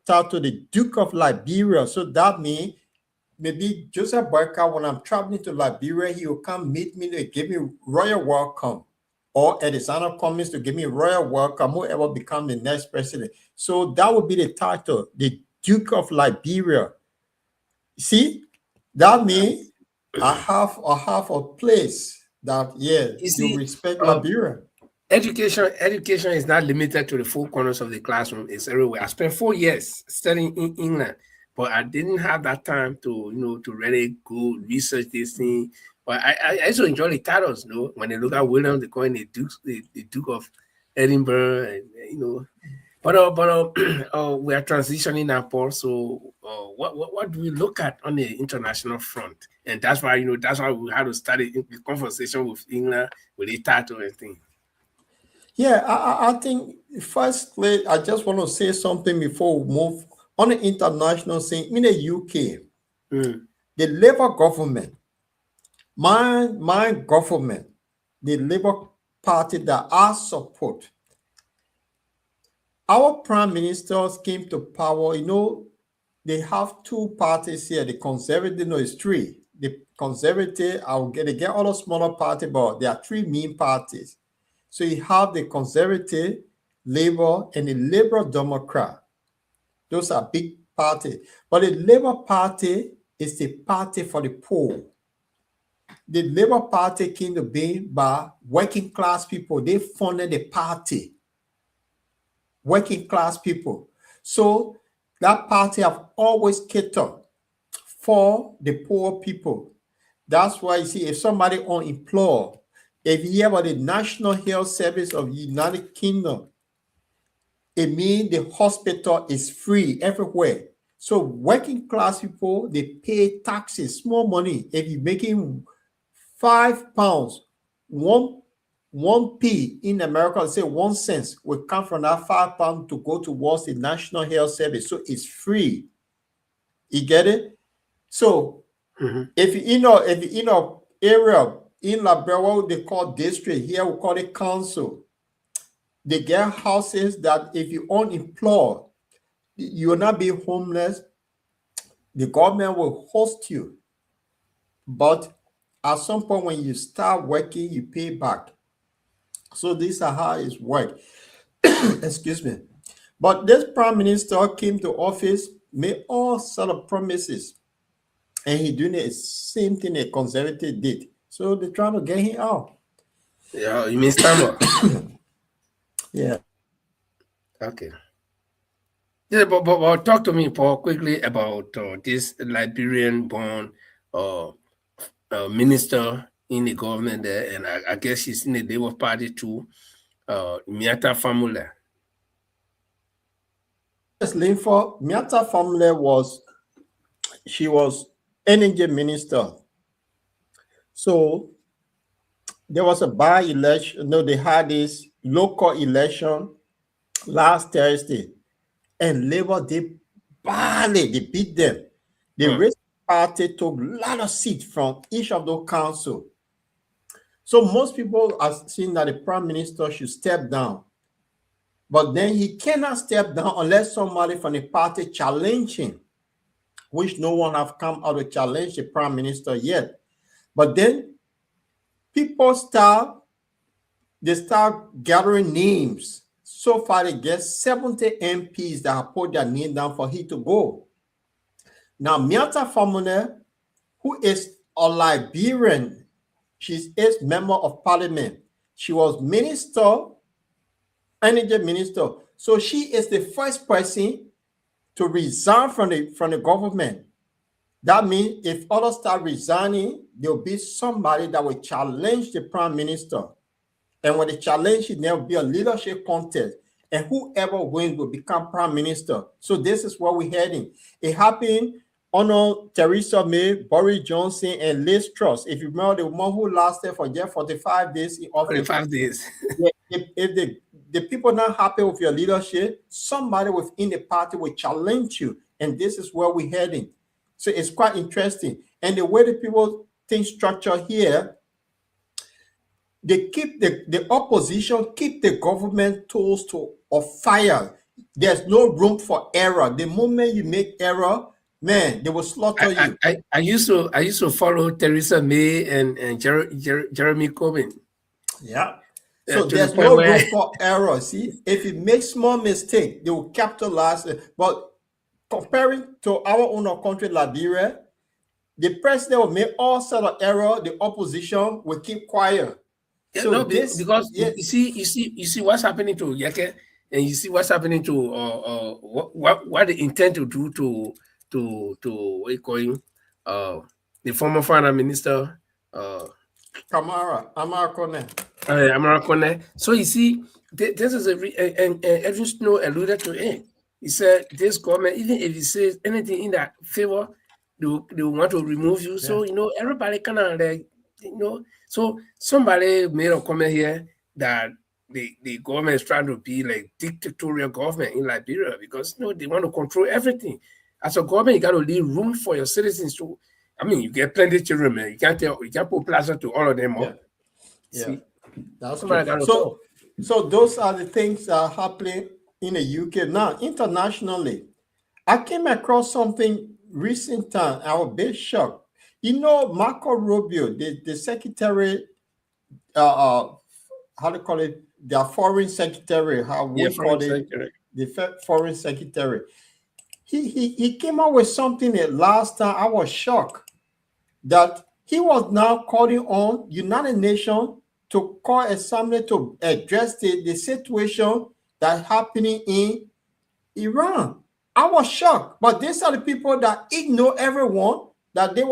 title to the Duke of Liberia. So that means maybe Joseph Boyka, when I'm traveling to Liberia, he will come meet me to give me royal welcome. Or Alexander Cummings to give me royal welcome, whoever become the next president. So that would be the title, the Duke of Liberia. See, that means I have a place that, you respect Liberia. Education is not limited to the four corners of the classroom. It's everywhere. I spent 4 years studying in England, but I didn't have that time to really go research this thing. But I also enjoy the titles, when they look at William, they call him the Duke of Edinburgh, and But we are transitioning now, Paul. So what do we look at on the international front? And that's why we had to start a conversation with England with the title and things. Yeah, I think firstly, I just want to say something before we move on the international scene. In the UK, the Labour government, my government, the Labour Party that I support, our prime ministers came to power. They have two parties here. The Conservative, it's three. The Conservative, they get other smaller parties, but there are three main parties. So you have the Conservative, Labour, and the Liberal Democrat. Those are big parties. But the Labour Party is the party for the poor. The Labour Party came to be by working class people. They funded the party. Working class people. So that party have always catered for the poor people. That's why you see, if somebody unemployed, if you hear about the National Health Service of the United Kingdom, it means the hospital is free everywhere. So working class people, they pay taxes, small money. If you're making £5, one p in America, say 1 cent will come from that £5 to go towards the National Health Service. So it's free. You get it? So if you in a area in Liberia, what they call district, here we call it council. They get houses that if you unemployed, you will not be homeless. The government will host you. But at some point when you start working, you pay back. So these are how it's worked. Excuse me. But this prime minister came to office, made all sort of promises. And he doing the same thing a conservative did. So they're trying to get him out. Yeah, you mean Stammer? Yeah. Okay. Yeah, but talk to me, Paul, quickly about this Liberian-born minister in the government there, and I guess she's in the Labour Party too, Miata Famule. Yes, Linford, Miata Famule was energy minister. So there was a by-election. No, they had this local election last Thursday, and Labour did badly. They beat them. The Race Party took a lot of seats from each of those councils. So most people are saying that the prime minister should step down. But then he cannot step down unless somebody from the party challenge him, which no one have come out to challenge the prime minister yet. But then people start gathering names. So far, they get 70 MPs that have put their name down for him to go. Now, Miata Famune, who is a Liberian, she's a member of parliament. She was energy minister. So she is the first person to resign from the government. That means if others start resigning, there will be somebody that will challenge the prime minister. And when they challenge it, there will be a leadership contest. And whoever wins will become prime minister. So this is where we're heading. It happened under Theresa May, Boris Johnson, and Liz Truss. If you remember, the one who lasted for just 45 days in office. 45 days. If the people not happy with your leadership, somebody within the party will challenge you. And this is where we're heading. So it's quite interesting. And the way the people think structure here, they keep the opposition, keep the government tools of fire. There's no room for error. The moment you make error, man, they will slaughter you. I used to follow Theresa May and Jeremy Corbyn. Yeah. So there's no room for error. See, if you make small mistake, they will capitalize it. But comparing to our own country, Liberia, the president will make all sort of error. The opposition will keep quiet. Yeah, so no, because you see what's happening to Yeke, and you see what's happening to what they intend to do to what you call him, the former finance minister, Amara Kone. Amara Kone. So you see, this is and Edwin Snow alluded to it. He said this government, even if he says anything in that favor, they want to remove you. Yeah. So everybody kind of like So somebody made a comment here that the government is trying to be like dictatorial government in Liberia because they want to control everything. As a government, you got to leave room for your citizens to. I mean, you get plenty of children, man. You can't put plaza to all of them. Yeah. That's true. So those are the things that are happening in the UK now. Internationally, I came across something recent time. I was a bit shocked. Marco Rubio, the secretary, how do you call it? The foreign secretary, the foreign secretary. He came out with something that last time I was shocked that he was now calling on United Nations to call assembly to address the situation that's happening in Iran. I was shocked, but these are the people that ignore everyone. That they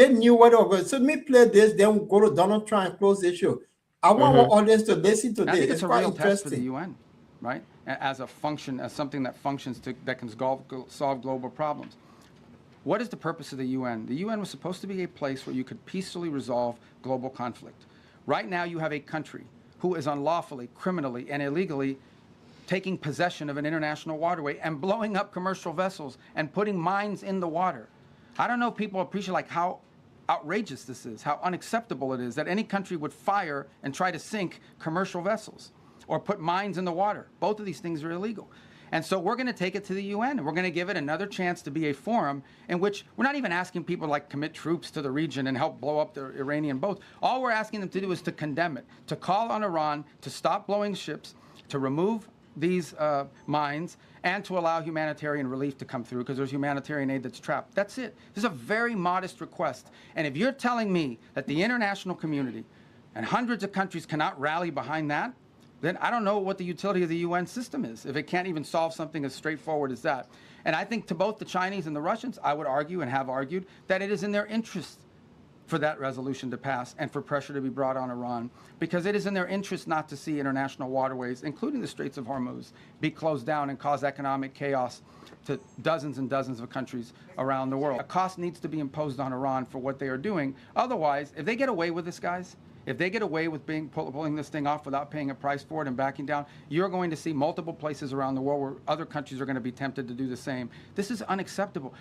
knew what they were going. So let me play this, then we'll go to Donald Trump and close the show. I want our audience to listen to this. I think it's a real test for the UN. right? As a function, as something that functions that can solve global problems. What is the purpose of the UN? The UN was supposed to be a place where you could peacefully resolve global conflict. Right now, you have a country who is unlawfully, criminally, and illegally taking possession of an international waterway and blowing up commercial vessels and putting mines in the water. I don't know if people appreciate like how outrageous this is, how unacceptable it is that any country would fire and try to sink commercial vessels or put mines in the water. Both of these things are illegal. And so we're going to take it to the UN, and we're going to give it another chance to be a forum in which we're not even asking people to like commit troops to the region and help blow up the Iranian boats. All we're asking them to do is to condemn it, to call on Iran to stop blowing ships, to remove these mines, and to allow humanitarian relief to come through because there's humanitarian aid that's trapped. That's it. This is a very modest request. And if you're telling me that the international community and hundreds of countries cannot rally behind that, then I don't know what the utility of the UN system is if it can't even solve something as straightforward as that. And I think to both the Chinese and the Russians, I would argue and have argued that it is in their interest for that resolution to pass and for pressure to be brought on Iran, because it is in their interest not to see international waterways, including the Straits of Hormuz, be closed down and cause economic chaos to dozens and dozens of countries around the world. A cost needs to be imposed on Iran for what they are doing. Otherwise, if they get away with this, guys, if they get away with pulling this thing off without paying a price for it and backing down, you're going to see multiple places around the world where other countries are going to be tempted to do the same. This is unacceptable.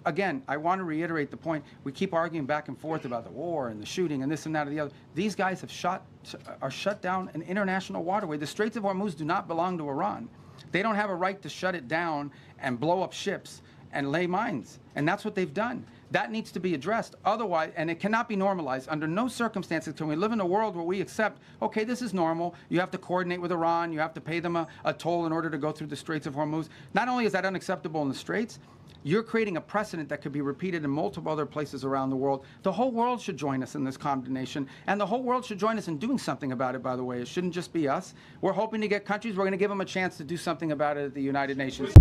Again, I want to reiterate the point. We keep arguing back and forth about the war and the shooting and this and that and the other. These guys have shut down an international waterway. The Straits of Hormuz do not belong to Iran. They don't have a right to shut it down and blow up ships and lay mines. And that's what they've done. That needs to be addressed. Otherwise, and it cannot be normalized. Under no circumstances can we live in a world where we accept, okay, this is normal. You have to coordinate with Iran. You have to pay them a toll in order to go through the Straits of Hormuz. Not only is that unacceptable in the Straits, you're creating a precedent that could be repeated in multiple other places around the world. The whole world should join us in this condemnation, and the whole world should join us in doing something about it, by the way. It shouldn't just be us. We're hoping to get countries. We're going to give them a chance to do something about it at the United Nations.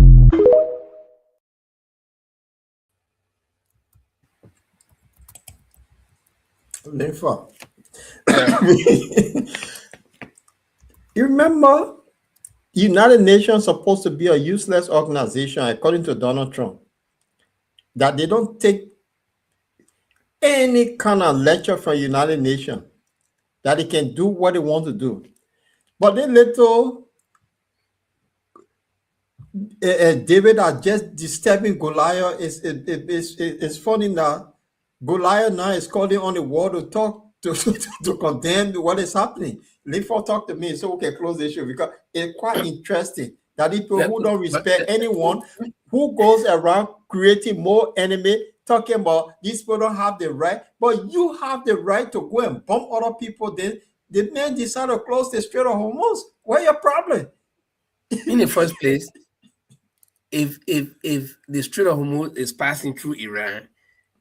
Linfa. You remember the United Nations supposed to be a useless organization, according to Donald Trump, that they don't take any kind of lecture from United Nations, that they can do what they want to do. But the little David are just disturbing Goliath. It's funny that Goliath now is calling on the world to talk to condemn what is happening. Linfa talk to me, so we can close the issue because it's quite interesting that people who don't respect anyone, who goes around creating more enemy, talking about these people don't have the right, but you have the right to go and bomb other people. Then the man decided to close the Strait of Hormuz. What's your problem? In the first place, if the Strait of Hormuz is passing through Iran,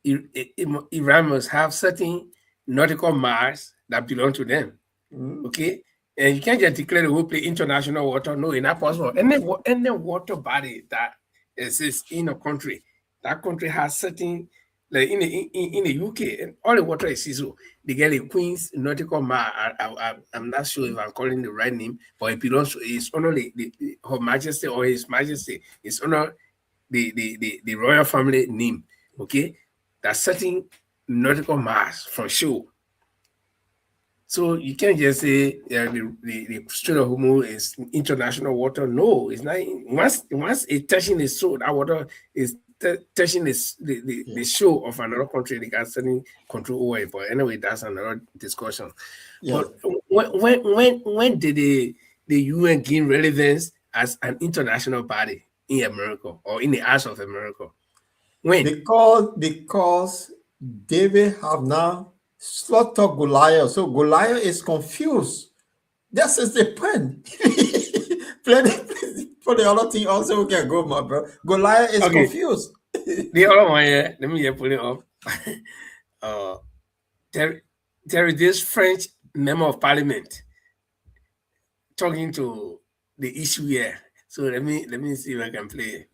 Iran must have certain nautical miles that belong to them. Okay, and you can't just declare the whole place international water. No, it's not possible. Any water body that exists in a country, that country has certain, like in the UK, and all the water is CISO. They get a Queen's nautical mile. I'm not sure if I'm calling the right name, but it belongs to, it's under Her Majesty or His Majesty. It's under the royal family name. Okay, that's certain nautical miles from shore. So you can't just say the Strait of Hormuz is international water. No, it's not. Once it's touching the shore, that water is touching the shore of another country. They got certain control over it. But anyway, that's another discussion. Yeah. But when did the UN gain relevance as an international body in America or in the eyes of America? When? Because David have now slaughtered Goliath. So Goliath is confused. That is the point. For the other thing also we can go, my bro. Goliath is confused. The other one, yeah, let me pull it up. There is this French member of parliament talking to the issue here. So let me see if I can play.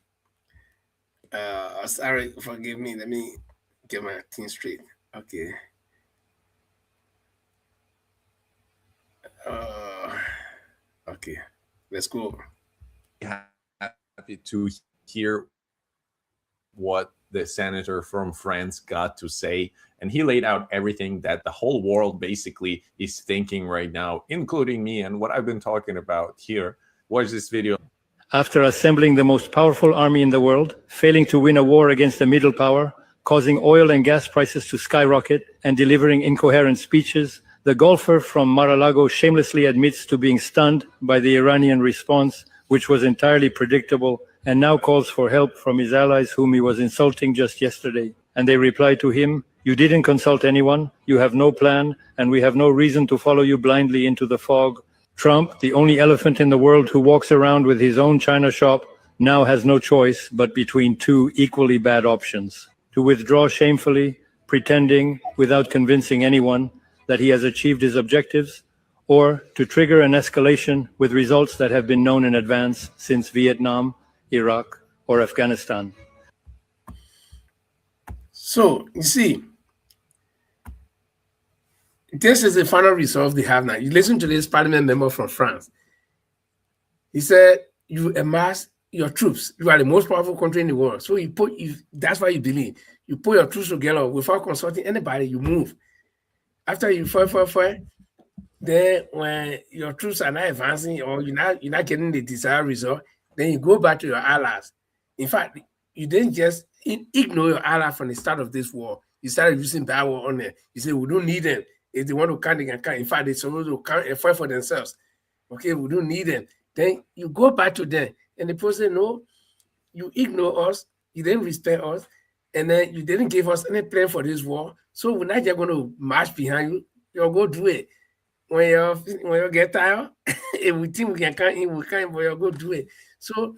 Sorry, forgive me. Let me get my thing straight. Okay. Okay, let's go. happy to hear what the senator from France got to say. And he laid out everything that the whole world basically is thinking right now, including me. And what I've been talking about here. Watch this video. After assembling the most powerful army in the world, failing to win a war against a middle power, causing oil and gas prices to skyrocket, and delivering incoherent speeches, the golfer from Mar-a-Lago shamelessly admits to being stunned by the Iranian response, which was entirely predictable, and now calls for help from his allies whom he was insulting just yesterday. And they reply to him, "You didn't consult anyone, you have no plan, and we have no reason to follow you blindly into the fog." Trump, the only elephant in the world who walks around with his own China shop, now has no choice but between two equally bad options: to withdraw shamefully, pretending, without convincing anyone, that he has achieved his objectives, or to trigger an escalation with results that have been known in advance since Vietnam, Iraq, or Afghanistan. So, you see, this is the final result they have now. You listen to this parliament member from France. He said, you amass your troops. You are the most powerful country in the world. So that's why you believe. You put your troops together without consulting anybody, you move. After you fight, then when your troops are not advancing or you're not getting the desired result, then you go back to your allies. In fact, you didn't just ignore your ally from the start of this war. You started using bad war on them. You say, we don't need them. If they want to come, they can come. In fact, they're supposed to come and fight for themselves. Okay, we don't need them. Then you go back to them. And the person say, no, you ignore us. You didn't respect us. And then you didn't give us any plan for this war. So we're not just going to march behind you. You'll go do it. When you get tired, if we think we can come in, we can, but you'll go do it. So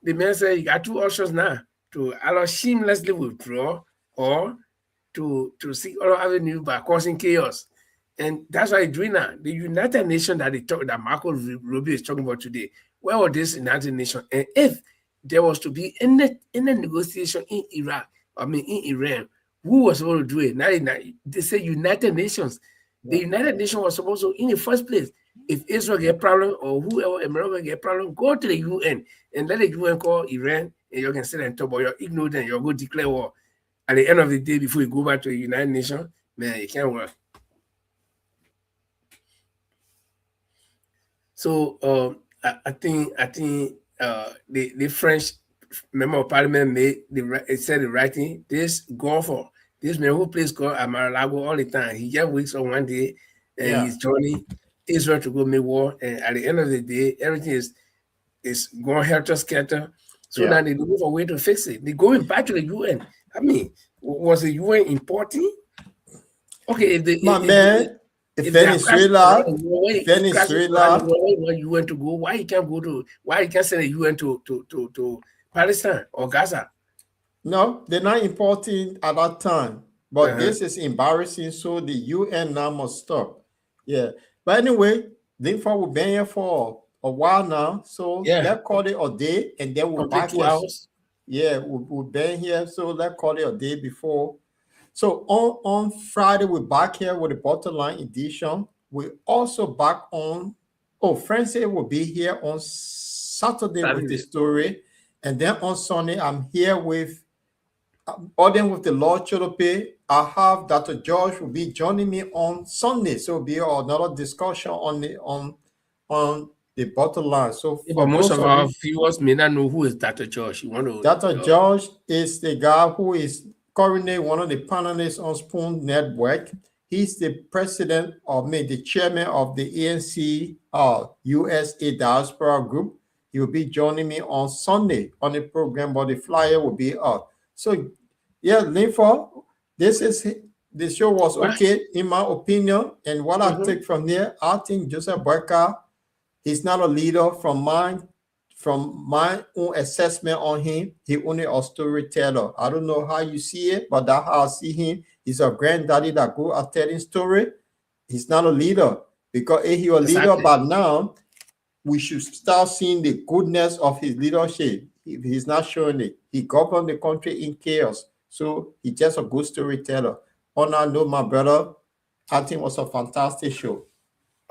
the man said, you got two options now: to either shamelessly withdraw or to seek other avenue by causing chaos. And that's why he's doing now. The United Nations that Marco Rubio is talking about today, where was this United Nations? And if there was to be any negotiation in Iraq, in Iran, who was supposed to do it? Now they say United Nations. The United Nations was supposed to, in the first place, if Israel get a problem or whoever, America get a problem, go to the UN and let the UN call Iran, and you can sit and talk, but you ignore them, you'll go declare war. At the end of the day, before you go back to the United Nations, man, it can't work. So I think the French member of parliament said the right thing. This golfer, this man who plays golf at Mar-a-Lago all the time, he just wakes up one day and he's joining Israel to go make war. And at the end of the day, everything is going helter-skelter. So now they look for a way to fix it. They're going back to the UN. I mean, was the UN important? Okay, if Venezuela, where you want to go, why you can't send the UN to Palestine or Gaza? No, they're not importing at that time. But this is embarrassing, so the UN now must stop. Yeah. But anyway, Linfa will be here for a while now. So let's call it a day, and then we'll back 2 hours. Yeah, we'll be here. So let's call it a day before. So on Friday, we're back here with the Bottomline edition. We're also back on, Francis will be here on Saturday with the story. And then on Sunday, I'm here with the Lord Cholope. I have Dr. George will be joining me on Sunday. So it'll be another discussion on the Bottomline. So but most of our viewers may not know who is Dr. George. Dr. George is the guy who is currently one of the panelists on Spoon Network. He's the president the chairman of the ANC USA Diaspora Group. He will be joining me on Sunday on the program, but the flyer will be out. So, Linfa, the show was okay in my opinion. And what I take from there, I think Joseph Boyka is not a leader from my own assessment on him. He only a storyteller. I don't know how you see it, but that's how I see him. He's a granddaddy that go out telling story. He's not a leader, because if he's a leader by now, we should start seeing the goodness of his leadership. He's not showing it. He governed the country in chaos. So he's just a good storyteller. On that note, my brother, I think it was a fantastic show.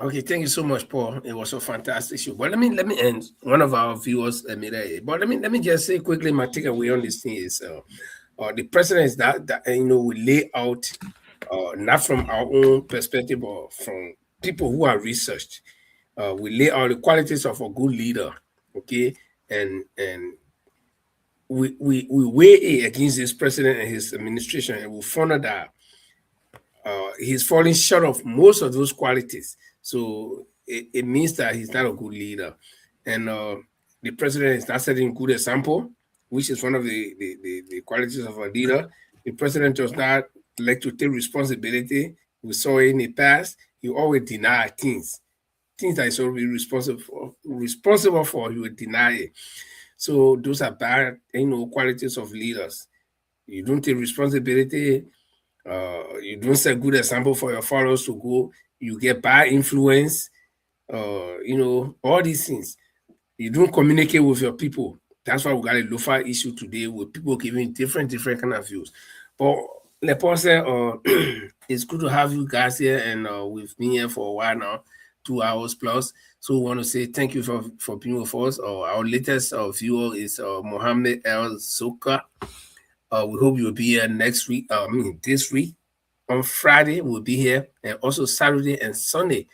Okay, thank you so much, Paul. It was a fantastic show. But let me end. One of our viewers made a. But let me just say quickly. My takeaway on this thing is, the president is that we lay out, not from our own perspective, but from people who are researched. We lay out the qualities of a good leader. Okay, and we weigh it against this president and his administration, and we found out that he's falling short of most of those qualities. So it means that he's not a good leader. And the president is not setting good example, which is one of the qualities of a leader. The president does not like to take responsibility. We saw it in the past. He always deny things that he's already responsible for, he would deny it. So those are bad, qualities of leaders. You don't take responsibility. You don't set good example for your followers to go. You get bad influence. All these things. You don't communicate with your people. That's why we got a local issue today with people giving different kind of views. But like Paul said, it's good to have you guys here, and we've been here for a while now, 2 hours plus. So we want to say thank you for being with us. Our latest viewer is Mohammed El Zoka. We hope you'll be here next week. This week on Friday we'll be here, and also Saturday and Sunday.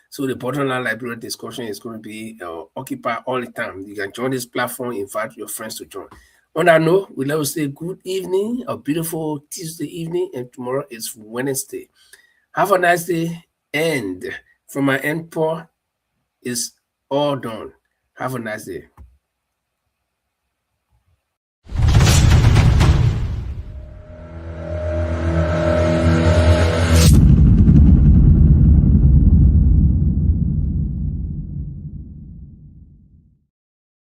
So the Bottomline Library discussion is going to be occupied all the time. You can join this platform, invite your friends to join. On that note, we'd like to say good evening, a beautiful Tuesday evening, and tomorrow is Wednesday. Have a nice day, and from my end, Paul, is all done. Have a nice day.